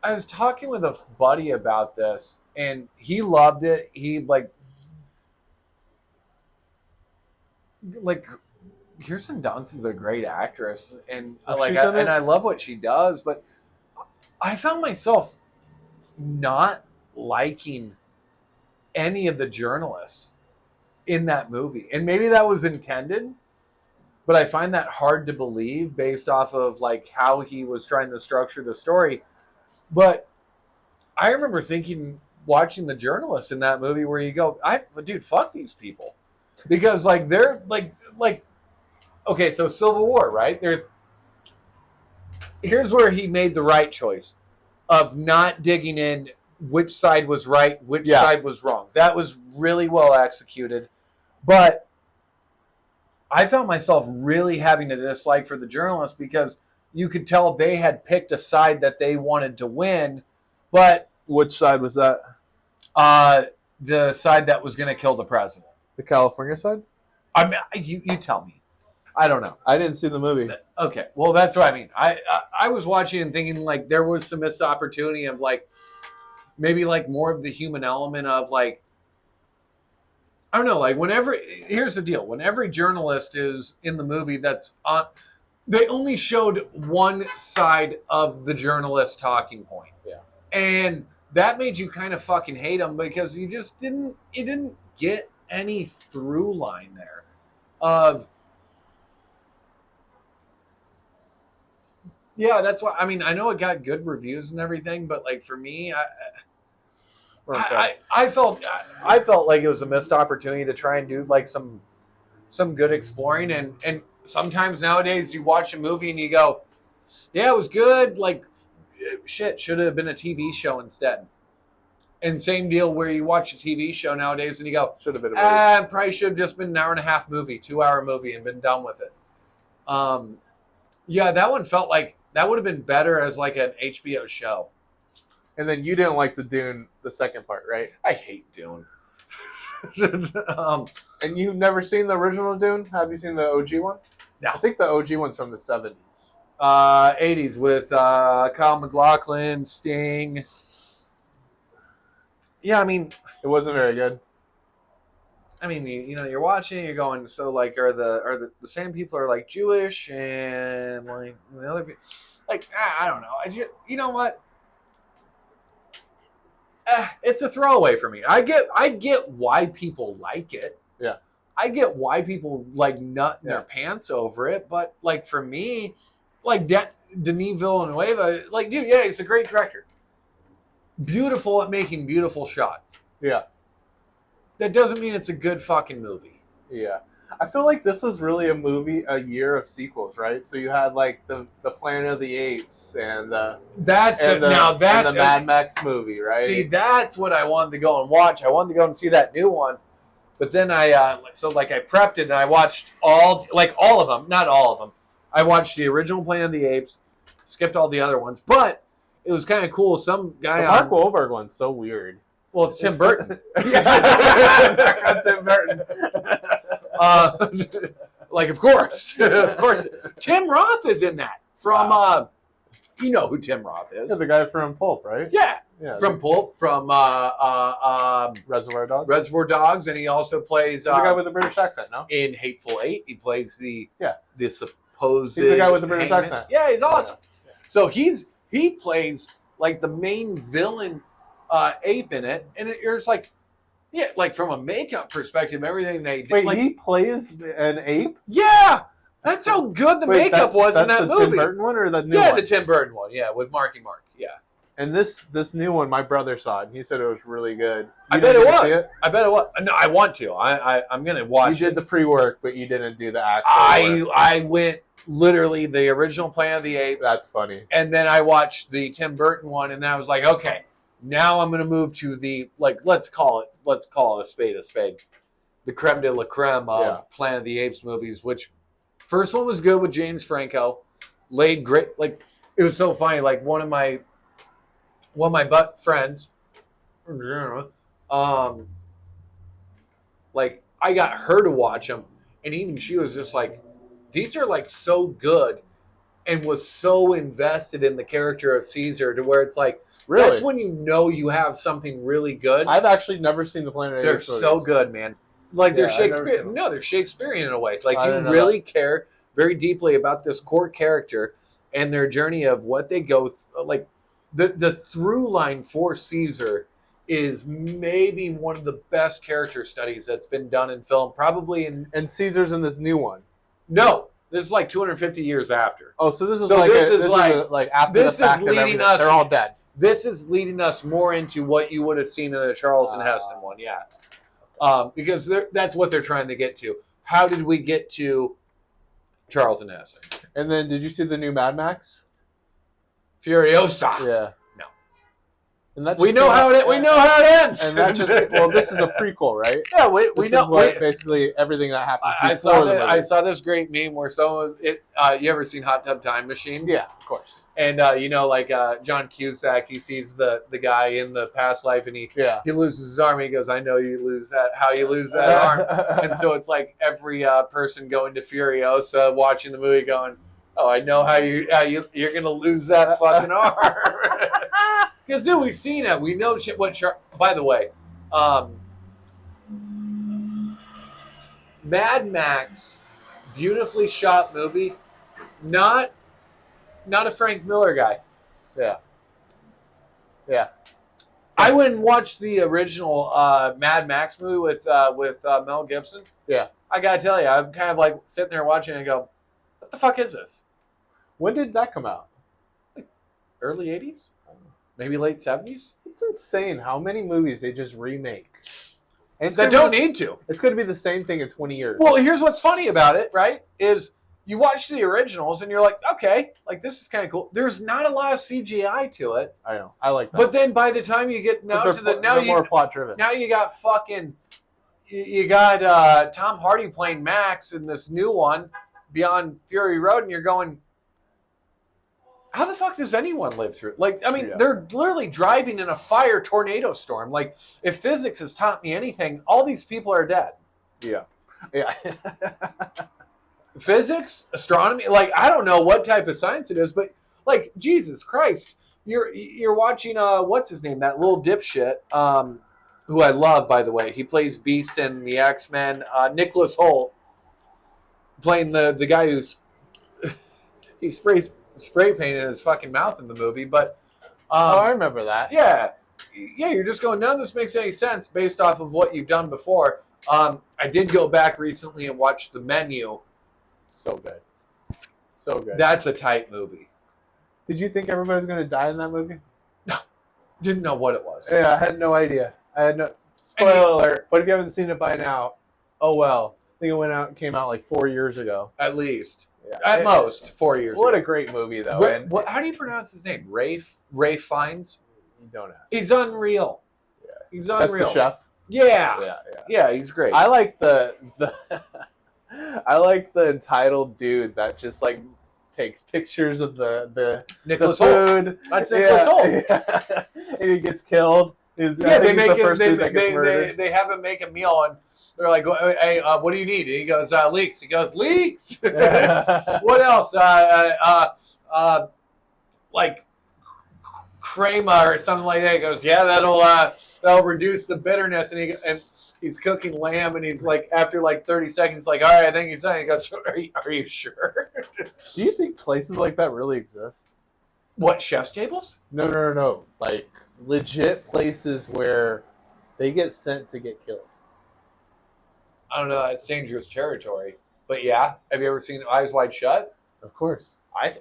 was talking with a buddy about this and he loved it. He like Kirsten Dunst is a great actress and I love what she does, but I found myself not liking any of the journalists in that movie. And maybe that was intended, but I find that hard to believe based off of like how he was trying to structure the story. But I remember thinking, watching the journalists in that movie, where you go, dude, fuck these people, because like they're like okay, so Civil War, right? Here's where he made the right choice of not digging in which side was right, which side was wrong. That was really well executed, but I found myself really having a dislike for the journalists because you could tell they had picked a side that they wanted to win, but which side was that? The side that was going to kill the president. The California side? I mean, you tell me. I don't know. I didn't see the movie. Okay, well that's what I mean. I was watching and thinking like there was some missed opportunity of like maybe like more of the human element of like, I don't know, like here's the deal. When every journalist is in the movie that's on, they only showed one side of the journalist talking point. Yeah. And that made you kind of fucking hate them because you just didn't get any through line there of, yeah, that's why. I mean, I know it got good reviews and everything, but like for me, I felt like it was a missed opportunity to try and do like some good exploring, and sometimes nowadays you watch a movie and you go, yeah, it was good. Like shit, should have been a TV show instead. And same deal where you watch a TV show nowadays and you go, should have been a movie. Probably should have just been an hour and a half movie, 2-hour movie, and been done with it. Yeah, that one felt like that would have been better as like an HBO show. And then you didn't like the Dune, the second part, right? I hate Dune. And you've never seen the original Dune? Have you seen the OG one? No. I think the OG one's from the 70s. 80s with Kyle MacLachlan, Sting. Yeah, I mean, it wasn't very good. I mean, you know, you're watching, you're going, so like, are the same people are like Jewish and like the other people, like I don't know. You know what? It's a throwaway for me. I get why people like it. Yeah. I get why people like nut in their pants over it, but like for me, like Denis Villeneuve, like dude, yeah, he's a great director. Beautiful at making beautiful shots. Yeah. That doesn't mean it's a good fucking movie. Yeah. I feel like this was really a year of sequels, right? So you had like the Planet of the Apes and the Mad Max movie, right? See, that's what I wanted to go and watch. I wanted to go and see that new one, but then I prepped it and I watched all of them, not all of them. I watched the original Planet of the Apes, skipped all the other ones, but it was kind of cool. Some guy the Mark Wahlberg one's so weird. Well, it's Tim Burton. Back on Tim Burton. Like, of course. Tim Roth is in that. From, you know who Tim Roth is. Yeah, the guy from Pulp, right? Yeah. Yeah. From Pulp, from Reservoir Dogs. Reservoir Dogs, and he also plays... He's the guy with the British accent, no? In Hateful Eight, he plays the supposed... He's the guy with the British hangman. accent. Yeah, he's awesome. Yeah. So he plays, like, the main villain ape in it, and it's like... Yeah, like from a makeup perspective, everything they did. Wait, like, he plays an ape? Yeah! That's how good the makeup was in that the movie. Tim Burton one or the new one? one? The Tim Burton one, with Marky Mark, yeah. And this new one, my brother saw it, and he said it was really good. I bet it was. I bet it was. No, I want to. I'm going to watch it. You did the pre-work, but you didn't do the actual work. I went literally the original Planet of the Apes. That's funny. And then I watched the Tim Burton one, and then I was like, okay, now I'm going to move to the, like, let's call it a spade a spade. The creme de la creme of Planet of the Apes movies, which first one was good with James Franco. Laid great. Like, it was so funny. Like, one of my friends, like, I got her to watch them, and even she was just like, these are, like, so good, and was so invested in the character of Caesar to where it's like, really? That's when you know you have something really good. I've actually never seen the Planet of the Apes movies. They're so good, man. Like, they're Shakespearean. No, they're Shakespearean in a way. Like, you really care very deeply about this core character and their journey of what they go through. Like, the through line for Caesar is maybe one of the best character studies that's been done in film, probably in... And Caesar's in this new one? No. This is like 250 years after. Oh, so this is like after the fact of everything. They're all dead. This is leading us more into what you would have seen in the Charlton Heston one, yeah. Because that's what they're trying to get to. How did we get to Charlton Heston? And then, did you see the new Mad Max? Furiosa. Yeah. No. And that we know how it ends. And that just this is a prequel, right? Yeah, we know basically everything that happens before the movie. I saw this great meme where you ever seen Hot Tub Time Machine? Yeah, of course. And John Cusack, he sees the guy in the past life, and he loses his arm. He goes, "I know you lose that. How you lose that arm?" And so it's like every person going to Furiosa, watching the movie, going, "Oh, I know how you're gonna lose that fucking arm." Because dude, we've seen it. We know shit. By the way, Mad Max, beautifully shot movie, not a Frank Miller guy. Yeah. Yeah. I went and watched the original Mad Max movie with Mel Gibson. Yeah. I gotta tell you, I'm kind of like sitting there watching and go, what the fuck is this? When did that come out? Like early 80s? Maybe late 70s? It's insane how many movies they just remake. And they don't need to. It's going to be the same thing in 20 years. Well, here's what's funny about it, right? Is you watch the originals and you're like, okay, like this is kind of cool. There's not a lot of CGI to it. I know. I like that. But then by the time you get more plot driven. Now you got you got Tom Hardy playing Max in this new one, Beyond Fury Road, and you're going, how the fuck does anyone live through it? Like, I mean, they're literally driving in a fire tornado storm. Like, if physics has taught me anything, all these people are dead. Yeah. Yeah. Physics, astronomy, like, I don't know what type of science it is, but like, Jesus Christ, you're watching what's his name, that little dipshit, who I love, by the way. He plays Beast in the X-Men. Nicholas Hoult playing the guy who's he sprays spray paint in his fucking mouth in the movie, but I remember that. Yeah, you're just going, none of this makes any sense based off of what you've done before. I did go back recently and watch The Menu. So good. So good. That's a tight movie. Did you think everybody was going to die in that movie? No. Didn't know what it was. Yeah, I had no idea. Spoiler alert, but if you haven't seen it by now, oh well. I think it came out like 4 years ago. At least. Yeah. At most, 4 years What ago. a great movie, though. How do you pronounce his name? Rafe Fiennes? You don't ask. He's unreal. Yeah. He's unreal. That's the chef? Yeah, he's great. I like the I like the entitled dude that just like takes pictures of the Nicholas Hoult. food. That's Nicholas Hoult. Yeah. And he gets killed. Yeah, they make him. They have him make a meal, and they're like, "Hey, what do you need?" And he goes, "Leeks." He goes, "Leeks." What else? Like crema or something like that. He goes, "Yeah, that'll reduce the bitterness." And he's cooking lamb, and he's like, after like 30 seconds, like, "All right, I think he's done." He goes, "Are you sure?" Do you think places like that really exist? What, chef's tables? No. Like legit places where they get sent to get killed. I don't know. That's dangerous territory. But yeah, have you ever seen Eyes Wide Shut? Of course. I'd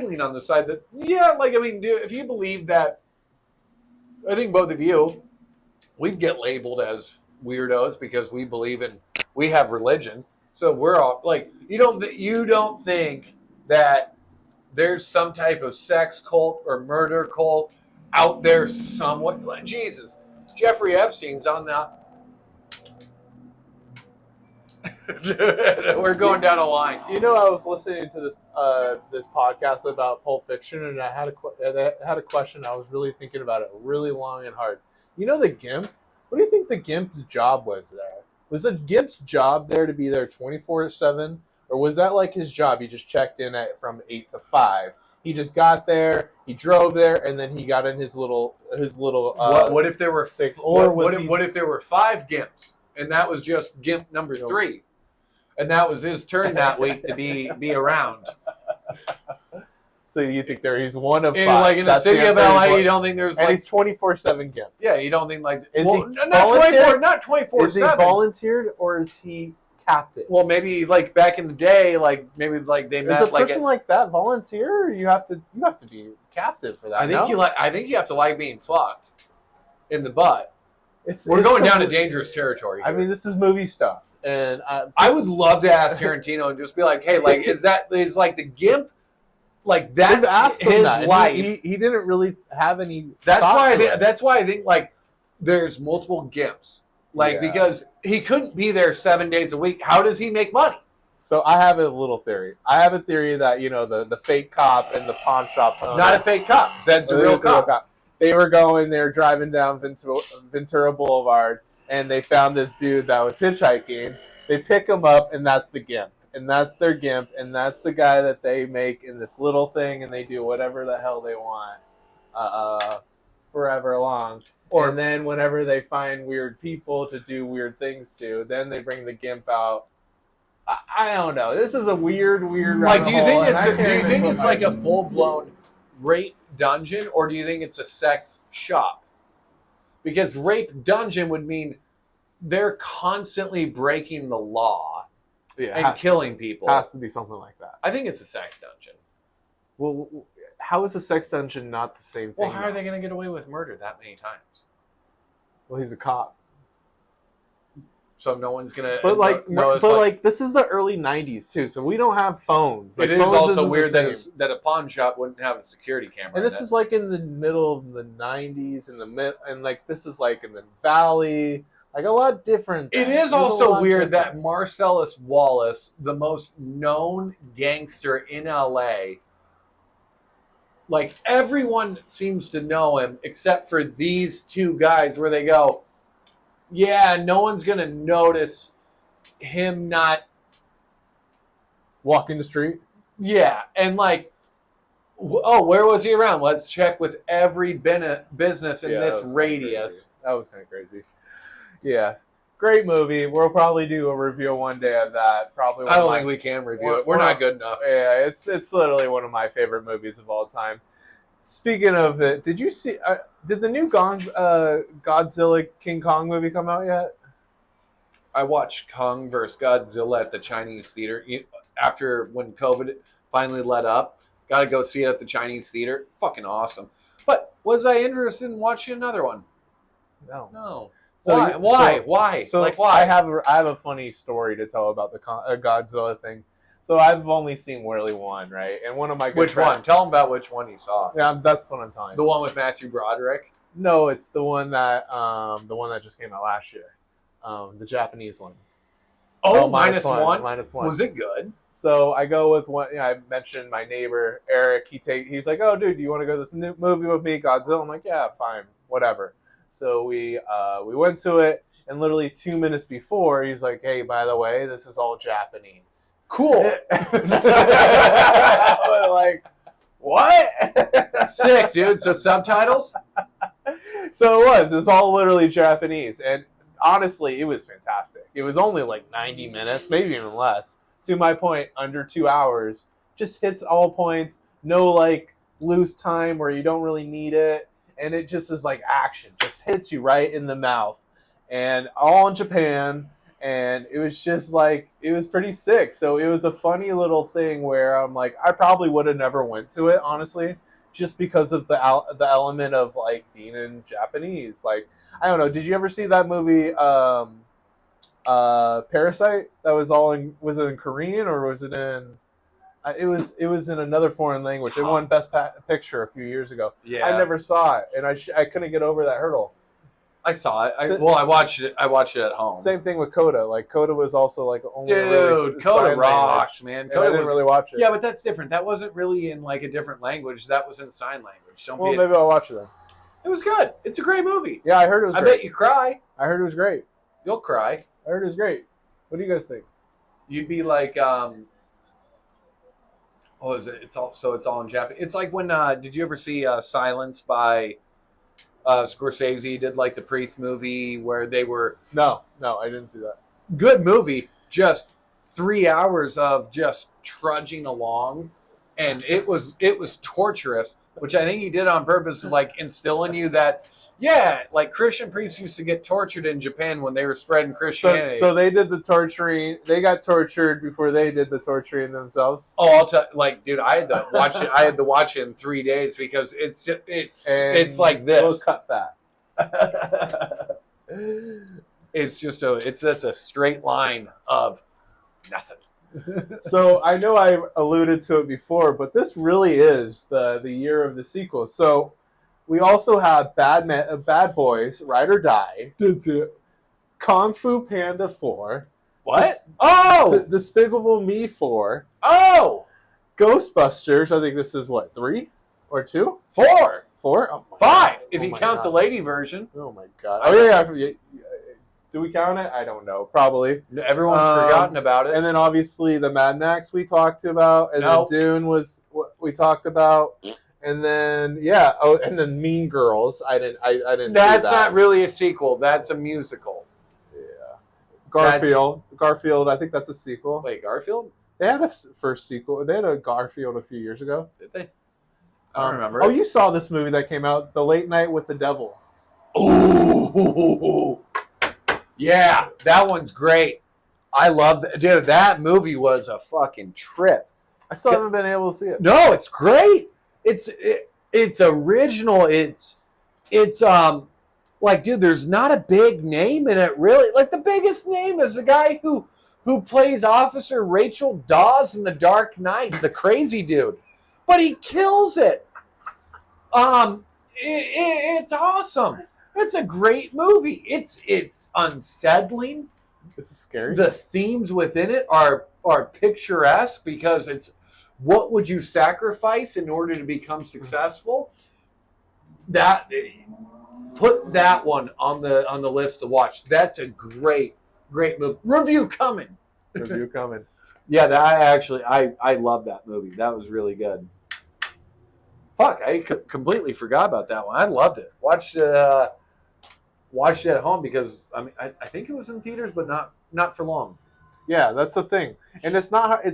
lean on the side that, yeah, like, I mean, dude, if you believe that, I think both of you, we'd get labeled as weirdos because we have religion. So we're all like, you don't think that there's some type of sex cult or murder cult out there somewhat. Like, Jesus, Jeffrey Epstein's on that. We're going down a line. You know, I was listening to this podcast about Pulp Fiction, and I had a question. I was really thinking about it really long and hard. You know, the Gimp? What do you think the Gimp's job was there? Was the Gimp's job there to be there 24/7? Or was that like his job? He just checked in from 8 to 5. He just got there, he drove there, and then he got in his little. What if there were what if there were 5 Gimps, and that was just Gimp number 3, and that was his turn that week to be around? So you think he's one of 5? Like in the city of LA, you don't think there's and he's 24/7 Gimp. Yeah, you don't think like is well, he not 24/7. Is he volunteered or is he captive? Well, maybe like back in the day, like maybe like they met. Is a person like that volunteer? Or you have to be captive for that. I think you have to like being fucked in the butt. We're going down to dangerous territory here. I mean, this is movie stuff, and I would love to ask Tarantino and just be like, "Hey, like, is like the Gimp? Like that's his life." He didn't really have any. That's why I think like there's multiple Gimps. Like, because he couldn't be there 7 days a week. How does he make money? So I have a little theory. I have a theory that, you know, the fake cop and the pawn shop owner. Not a fake cop. That's a real cop. They were driving down Ventura Boulevard, and they found this dude that was hitchhiking. They pick him up, and that's the Gimp. And that's their Gimp, and that's the guy that they make in this little thing, and they do whatever the hell they want forever long. And then whenever they find weird people to do weird things to, then they bring the Gimp out. I don't know. This is a weird like, do you think it's like a full-blown rape dungeon, or do you think it's a sex shop? Because rape dungeon would mean they're constantly breaking the law and killing people. Has to be something like that. I think it's a sex dungeon. Well, how is a sex dungeon not the same thing? Well, how are they going to get away with murder that many times? Well, he's a cop. So no one's going to... But this is the early 90s, too, so we don't have phones. Like, it is also weird that a pawn shop wouldn't have a security camera. And this is like in the middle of the 90s, and like this is like in the valley, like a lot different. It is also weird that Marcellus Wallace, the most known gangster in LA, like everyone seems to know him except for these 2 guys where they go, yeah, no one's going to notice him not walking the street. Yeah, and like, oh, where was he around? Let's check with every business in this radius. That was kind of crazy. Yeah, great movie. We'll probably do a review one day of that. Probably. I don't think we can review it. We're not good enough. Yeah, it's literally one of my favorite movies of all time. Speaking of it, did you see? Did the new Godzilla King Kong movie come out yet? I watched Kong vs. Godzilla at the Chinese theater after when COVID finally let up. Got to go see it at the Chinese theater. Fucking awesome. But was I interested in watching another one? No. So why? So like, why? I have a funny story to tell about the Godzilla thing. So I've only seen really one, right? And one of my Which one? Tell them about which one you saw. Yeah, that's what I'm telling you. The one with Matthew Broderick? No, it's the one that just came out last year. The Japanese one. Oh, -1. -1. -1. Was it good? So I go with one. I mentioned my neighbor Eric. He's like, "Oh, dude, do you want to go to this new movie with me, Godzilla?" I'm like, "Yeah, fine, whatever." So we went to it, and literally 2 minutes before, he's like, "Hey, by the way, this is all Japanese." Cool. Like, what? Sick, dude. So subtitles? So it was all literally Japanese, and honestly, it was fantastic. It was only like 90 minutes, maybe even less. To my point, under 2 hours, just hits all points. No like loose time where you don't really need it, and it just is like action, just hits you right in the mouth, and all in Japan. And it was just like, it was pretty sick. So it was a funny little thing where I'm like, I probably would have never went to it, honestly, just because of the element of like being in Japanese. Like, I don't know. Did you ever see that movie, Parasite? That was was it in Korean or was it in? It was in another foreign language. It won Best Picture a few years ago. Yeah. I never saw it, and I couldn't get over that hurdle. I saw it. I watched it. I watched it at home. Same thing with Coda. Like Coda was also like only dude. Coda rocks, man. Coda I didn't really watch it. Yeah, but that's different. That wasn't really in like a different language. That was in sign language. Maybe I'll watch it then. It was good. It's a great movie. Yeah, I heard it was. I bet you cry. I heard it was great. You'll cry. I heard it was great. What do you guys think? You'd be like, is it? It's all in Japanese. It's like when did you ever see Silence by Scorsese? Did like the Priest movie where they were No, I didn't see that. Good movie, just 3 hours of just trudging along, and it was torturous, which I think he did on purpose to like instill in you that like Christian priests used to get tortured in Japan when they were spreading Christianity. So they did the torturing. They got tortured before they did the torturing themselves. Oh, I'll tell. Like, dude, I had to watch it. I had to watch it in 3 days because it's like this. We'll cut that. It's just a straight line of nothing. So I know I alluded to it before, but this really is the year of the sequel. So we also have Bad Boys, Ride or Die. That's it. Kung Fu Panda 4. What? Despicable Me 4. Oh! Ghostbusters, I think this is what, 3 or 2? 4. 4? Oh, 5, if you count the lady version. Oh my god. Oh yeah. Do we count it? I don't know. Probably. Everyone's forgotten about it. And then obviously the Mad Max we talked about, and then Dune was what we talked about, and then and then Mean Girls. I didn't. That's not really a sequel. That's a musical. Yeah. Garfield. I think that's a sequel. Wait, Garfield? They had a first sequel. They had a Garfield a few years ago. Did they? I don't remember. Oh, you saw this movie that came out, The Late Night with the Devil. Oh. Yeah, that one's great. I love that. Dude, that movie was a fucking trip. I still haven't been able to see it. No, it's great. It's original. It's like, dude, there's not a big name in it, really. Like, the biggest name is the guy who plays Officer Rachel Dawes in The Dark Knight, the crazy dude. But he kills it. It's awesome. It's a great movie. It's unsettling. This is scary. The themes within it are picturesque because it's what would you sacrifice in order to become successful? Put that one on the list to watch. That's a great movie. Review coming. Yeah, I love that movie. That was really good. Fuck, I completely forgot about that one. I loved it. Watched it at home because I think it was in theaters, but not for long. Yeah, that's the thing, and it's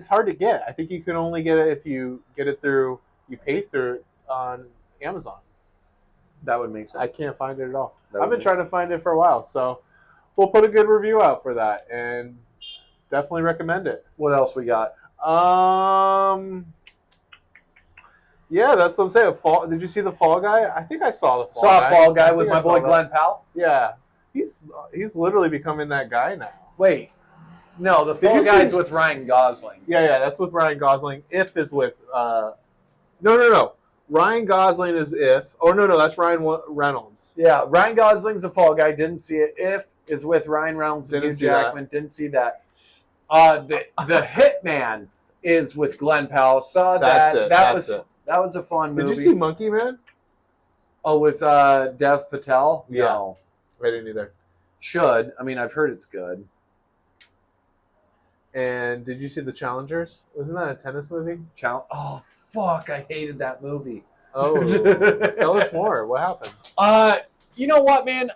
hard to get. I think you can only get it if you pay through it on Amazon. That would make sense. I can't find it at all. I've been trying to find it for a while, so we'll put a good review out for that, and definitely recommend it. What else we got? Yeah, that's what I'm saying. Did you see the Fall Guy? I think I saw the Fall Guy. Fall Guy with my boy Glenn Powell? Yeah. He's literally becoming that guy now. Wait. No, the Fall Guy's with Ryan Gosling. Yeah, that's with Ryan Gosling. If is with... No. Ryan Gosling is If. Oh, no, that's Ryan Reynolds. Yeah, Ryan Gosling's the Fall Guy. Didn't see it. If is with Ryan Reynolds and Hugh Jackman. Didn't see that. The Hitman is with Glenn Powell. Saw That's that. it. That That's was it. that was a fun movie. Did you see Monkey Man? Oh, with Dev Patel? Yeah. No. I didn't either. Should. I mean, I've heard it's good. And did you see The Challengers? Wasn't that a tennis movie? Oh, fuck. I hated that movie. Oh, tell us more. What happened? You know what, man?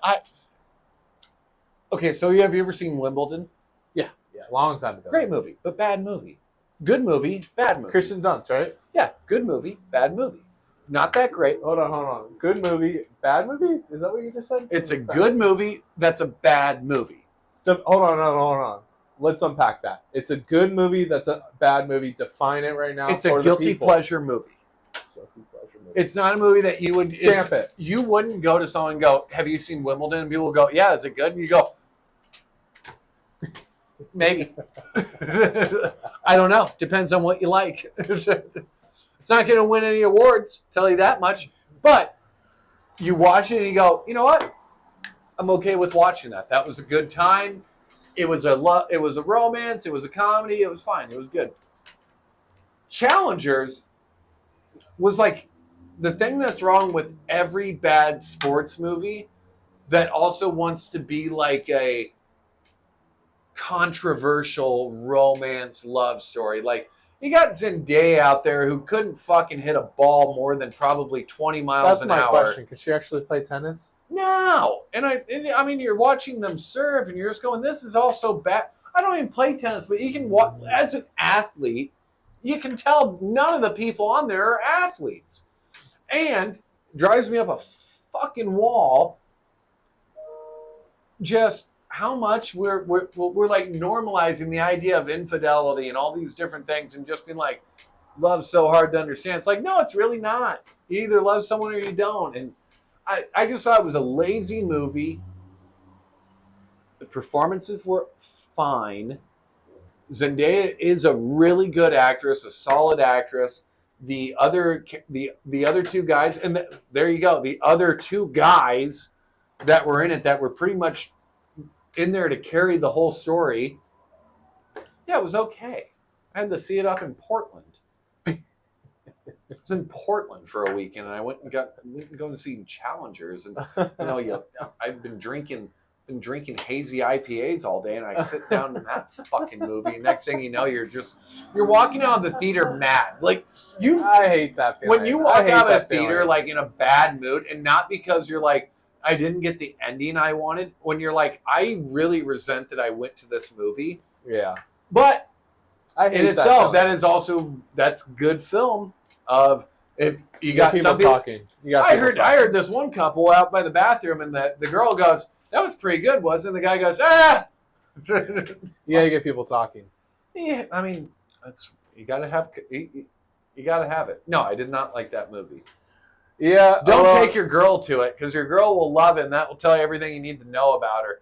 Okay, so have you ever seen Wimbledon? Yeah, long time ago. Great movie, but bad movie. Good movie, bad movie. Kirsten Dunst, right? Yeah, good movie, bad movie. Not that great. Hold on. Good movie, bad movie? Is that what you just said? It's a good movie that's a bad movie. Hold on. Let's unpack that. It's a good movie that's a bad movie. Define it right now. It's a guilty pleasure movie. It's not a movie that you would stamp it. You wouldn't go to someone and go, "Have you seen Wimbledon?" And people will go, "Yeah, is it good?" And you go, "Maybe." I don't know. Depends on what you like. It's not going to win any awards, tell you that much. But you watch it and you go, "You know what? I'm okay with watching that. That was a good time. It was a romance. It was a comedy. It was fine. It was good." Challengers was like the thing that's wrong with every bad sports movie that also wants to be like a controversial romance love story. Like, you got Zendaya out there who couldn't fucking hit a ball more than probably 20 miles an hour. That's my question. Could she actually play tennis? No. And I mean, you're watching them serve and you're just going, this is all so bad. I don't even play tennis, but you can watch, as an athlete, you can tell none of the people on there are athletes. And drives me up a fucking wall just how much we're like normalizing the idea of infidelity and all these different things and just being like, love's so hard to understand. It's like, no, it's really not. You either love someone or you don't. And I just thought it was a lazy movie. The performances were fine. Zendaya is a really good actress, a solid actress. The other two guys, and there you go. The other two guys that were in it that were pretty much in there to carry the whole story. Yeah, it was okay. I had to see it up in Portland. I was in Portland for a weekend, and I went and go and see Challengers, and I've been drinking hazy IPAs all day, and I sit down in that fucking movie. And next thing you know, you're walking out of the theater mad. Like, I hate that feeling. When you walk out of the theater like in a bad mood, and not because you're like, I didn't get the ending I wanted. When you're like, I really resent that I went to this movie. Yeah. But I hate in itself, that's good film. Of if you got people something talking. I heard this one couple out by the bathroom, and the girl goes, "That was pretty good, wasn't it?" The guy goes, "Ah." Yeah, you get people talking. Yeah, I mean, you gotta have it. No, I did not like that movie. Yeah, don't take your girl to it, because your girl will love it, and that will tell you everything you need to know about her.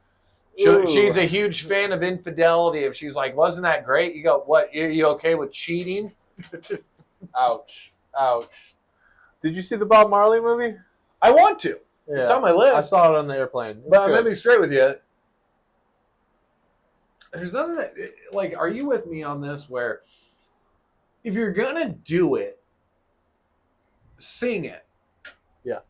She's a huge fan of infidelity. If she's like, "Wasn't that great?" You go, "What? You okay with cheating?" Ouch. Did you see the Bob Marley movie? I want to. Yeah. It's on my list. I saw it on the airplane. But I'm going to be straight with you. There's nothing that, like, are you with me on this where if you're going to do it, sing it. Yeah.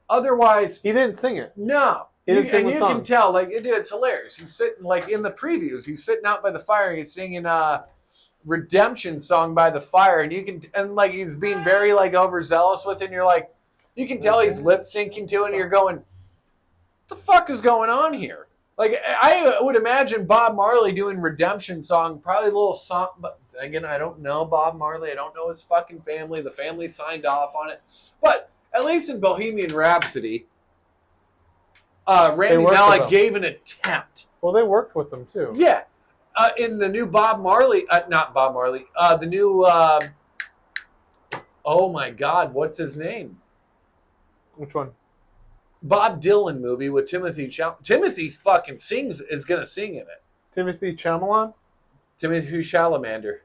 Otherwise. He didn't sing it. No. He didn't sing the songs. Can tell, like, it's hilarious. He's sitting, like, in the previews, he's sitting out by the fire, he's singing Redemption song by the fire, and like he's being very like overzealous with it, and you're like, you can tell he's lip syncing to it, and you're going, what the fuck is going on here? Like, I would imagine Bob Marley doing Redemption song, probably a little song, but again, I don't know Bob Marley, I don't know his fucking family, the family signed off on it, but at least in Bohemian Rhapsody, Randy Malek gave an attempt. Well, they worked with them too. Yeah. In the new Bob Marley, not Bob Marley, the new, oh my God, what's his name? Which one? Bob Dylan movie with Timothy Chalamet. Timothy fucking is going to sing in it. Timothy Chalamet? Timothy Chalamet.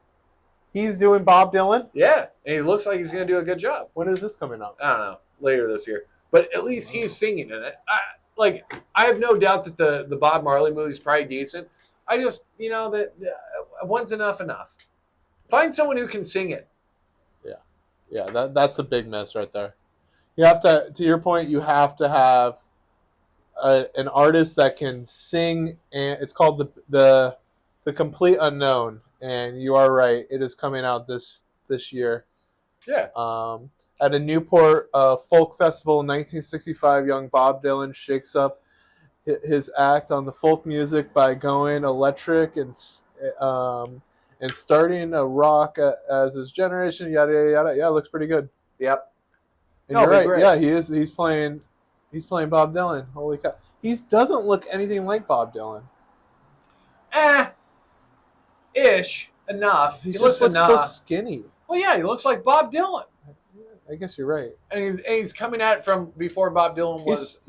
He's doing Bob Dylan? Yeah, and he looks like he's going to do a good job. When is this coming out? I don't know, later this year. But at least he's singing in it. I have no doubt that the Bob Marley movie is probably decent. I just, that Once enough. Find someone who can sing it. Yeah, that's a big miss right there. You have to your point, you have to have an artist that can sing, and it's called the Complete Unknown. And you are right, it is coming out this year. Yeah. At a Newport folk festival in 1965, young Bob Dylan shakes up his act on the folk music by going electric and starting a rock as his generation. Yada yada yada. Yeah, it looks pretty good. Yep. And you're right. Yeah, he is. He's playing Bob Dylan. Holy cow! He doesn't look anything like Bob Dylan. Ish enough. He looks so skinny. Well, yeah, he looks like Bob Dylan. I guess you're right. And he's coming at it from before Bob Dylan was.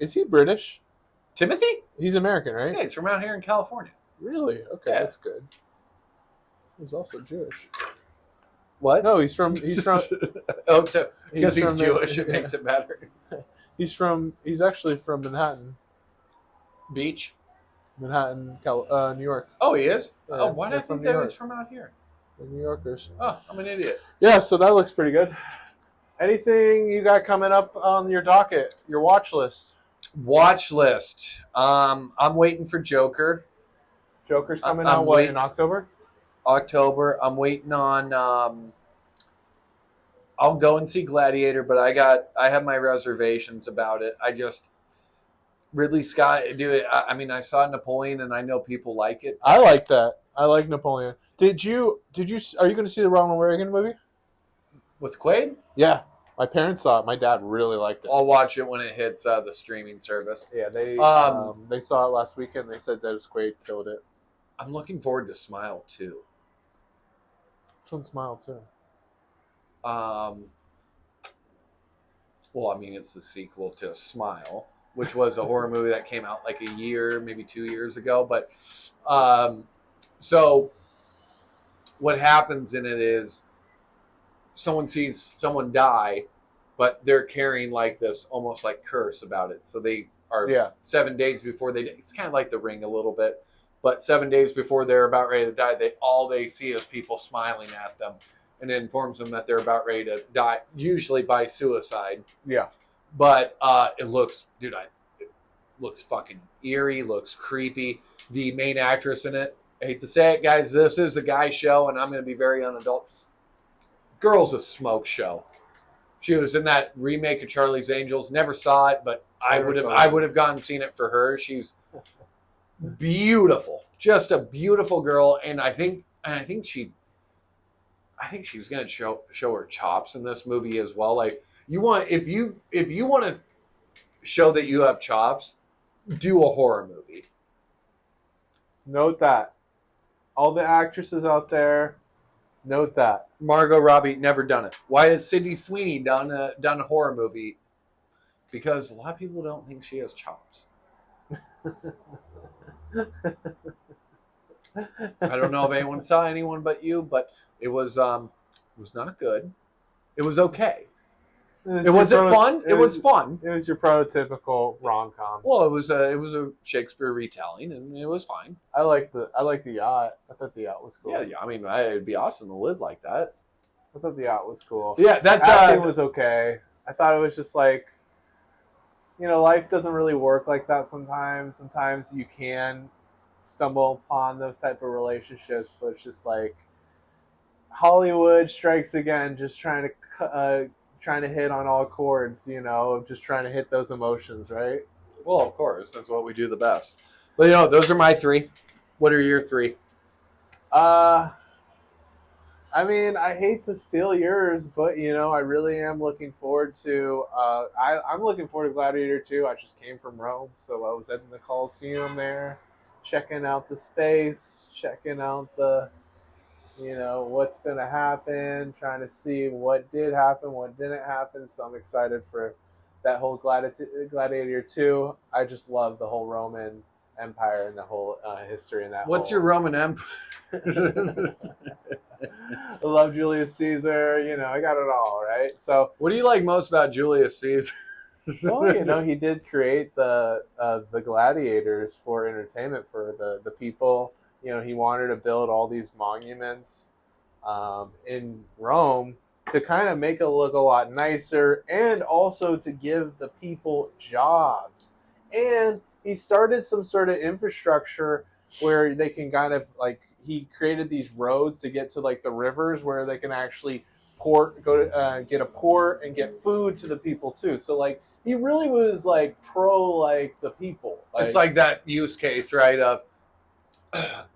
Is he British? Timothy? He's American, right? Yeah, he's from out here in California. Really? Okay, yeah. That's good. He's also Jewish. What? No, he's from. Oh, so because he's Jewish, it makes it better. He's actually from Manhattan Beach. Manhattan, New York. Oh, he is? Yeah, oh, why did I think that was from out here? They're New Yorkers. Oh, I'm an idiot. Yeah, so that looks pretty good. Anything you got coming up on your docket, your watch list? Watch list. I'm waiting for Joker. Joker's coming out in October? October. I'm waiting on I'll go and see Gladiator, but I have my reservations about it. Ridley Scott, dude, I mean, I saw Napoleon and I know people like it. I like that. I like Napoleon. Are you going to see the Ronald Reagan movie? With Quaid? Yeah. My parents saw it. My dad really liked it. I'll watch it when it hits the streaming service. Yeah, they saw it last weekend. They said Dennis Quaid killed it. I'm looking forward to Smile 2. Which one's Smile 2? Well, I mean, it's the sequel to Smile, which was a horror movie that came out like a year, maybe 2 years ago. But so what happens in it is someone sees someone die, but they're carrying like this almost like curse about it. So they are 7 days before it's kind of like The Ring a little bit, but 7 days before they're about ready to die, all they see is people smiling at them, and it informs them that they're about ready to die, usually by suicide. Yeah. But it looks fucking eerie, looks creepy. The main actress in it, I hate to say it, guys, this is a guy show, and I'm going to be very unadult. Girl's a smoke show. She was in that remake of Charlie's Angels. Never saw it, but I would have gone and seen it for her. She's beautiful, just a beautiful girl, and I think she was going to show her chops in this movie as well. Like if you want to show that you have chops, do a horror movie. Note that. All the actresses out there, note that. Margot Robbie, never done it. Why has Sydney Sweeney done a horror movie? Because a lot of people don't think she has chops. I don't know if anyone saw anyone but you, but it was not good. It was okay. It wasn't fun. It was fun. It was your prototypical rom-com. Well, it was a Shakespeare retelling, and it was fine. I like the yacht. I thought the yacht was cool. Yeah. I mean, it'd be awesome to live like that. I thought the yacht was cool. Yeah, that's acting was okay. I thought it was just like, life doesn't really work like that sometimes. Sometimes you can stumble upon those type of relationships, but it's just like Hollywood strikes again, just trying to hit on all chords, just trying to hit those emotions, right? Well, of course, that's what we do the best. But those are my three. What are your three? I mean, I hate to steal yours, but I really am looking forward to. I'm looking forward to Gladiator 2. I just came from Rome, so I was at the Colosseum there, checking out the space, checking out the, what's going to happen, trying to see what did happen, what didn't happen. So I'm excited for that whole Gladiator 2. I just love the whole Roman Empire and the whole history in that. What's your Roman Empire? I love Julius Caesar. I got it all, right? So, what do you like most about Julius Caesar? Well, he did create the gladiators for entertainment for the people. he wanted to build all these monuments in Rome to kind of make it look a lot nicer and also to give the people jobs. And he started some sort of infrastructure where they can kind of like, he created these roads to get to like the rivers where they can actually get a port and get food to the people too. So like he really was like pro like the people. It's like that use case, right? Of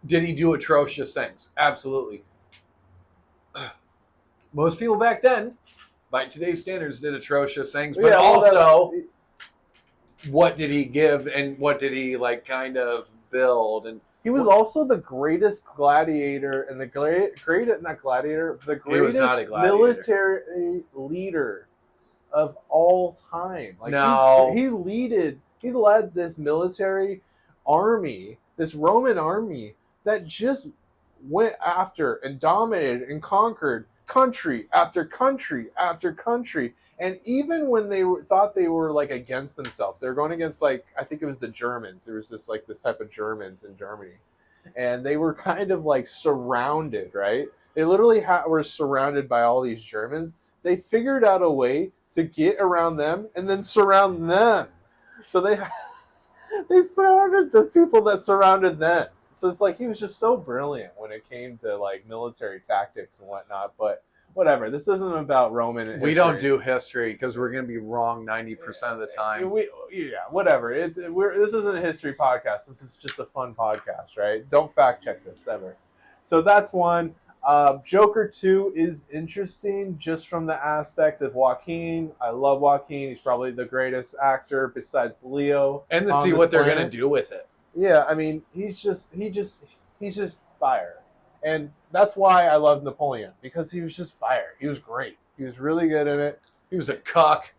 did he do atrocious things? Absolutely. Most people back then, by today's standards, did atrocious things, but what did he give and what did he like kind of build? And he was also the greatest gladiator and the greatest military leader of all time. Like he led this military army, this Roman army that just went after and dominated and conquered country after country after country. And even when they thought they were like against themselves, they were going against like, I think it was the Germans. There was this type of Germans in Germany, and they were kind of like surrounded, right? They literally were surrounded by all these Germans. They figured out a way to get around them and then surround them. So they surrounded the people that surrounded them. So it's like he was just so brilliant when it came to like military tactics and whatnot. But whatever, this isn't about Roman history. We don't do history because we're going to be wrong 90% of the time. Whatever. This isn't a history podcast. This is just a fun podcast, right? Don't fact check this ever. So that's one. Joker 2 is interesting just from the aspect of Joaquin. I love Joaquin. He's probably the greatest actor besides Leo. And to see what they're going to do with it. Yeah, I mean, he's just fire. And that's why I love Napoleon, because he was just fire. He was great. He was really good in it. He was a cuck.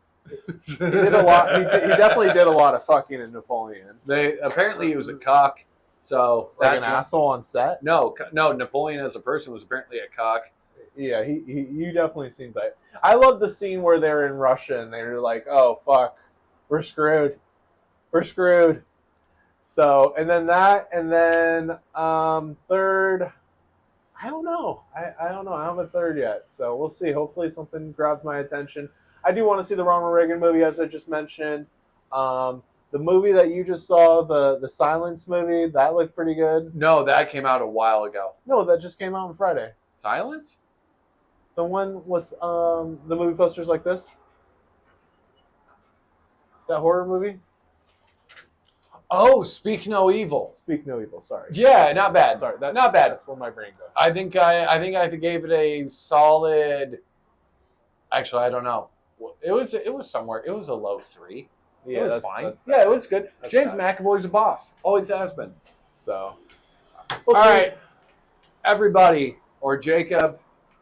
He did a lot. He definitely did a lot of fucking in Napoleon. Apparently he was a cock. So like an asshole on set? No, Napoleon as a person was apparently a cock. Yeah, he definitely seemed like. I love the scene where they're in Russia and they're like, "Oh fuck, we're screwed. So, and then third, I don't know. I don't know. I haven't a third yet, so we'll see. Hopefully something grabs my attention. I do want to see the Ronald Reagan movie, as I just mentioned. The movie that you just saw, the Silence movie, that looked pretty good. No, that came out a while ago. No, that just came out on Friday. Silence? The one with the movie posters like this? That horror movie? Oh, Speak No Evil. Speak No Evil, sorry. Yeah, not bad. Sorry, not bad. That's where my brain goes. I think I gave it a solid. Actually, I don't know. It was somewhere. It was a low 3. Yeah, it was fine. It was good. James McAvoy's a boss. Always has been. So, all right, everybody, or Jacob,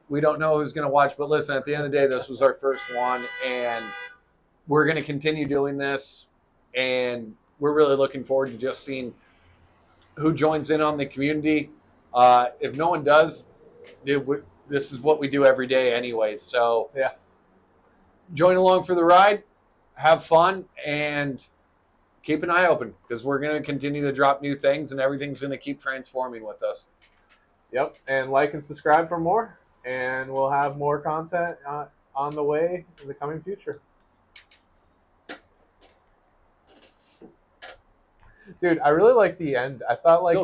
we don't know who's going to watch, but listen, at the end of the day, this was our first one, and we're going to continue doing this, and we're really looking forward to just seeing who joins in on the community. If no one does, this is what we do every day anyway. So yeah, join along for the ride, have fun, and keep an eye open because we're going to continue to drop new things and everything's going to keep transforming with us. Yep, and like and subscribe for more, and we'll have more content on the way in the coming future. Dude, I really like the end. I thought like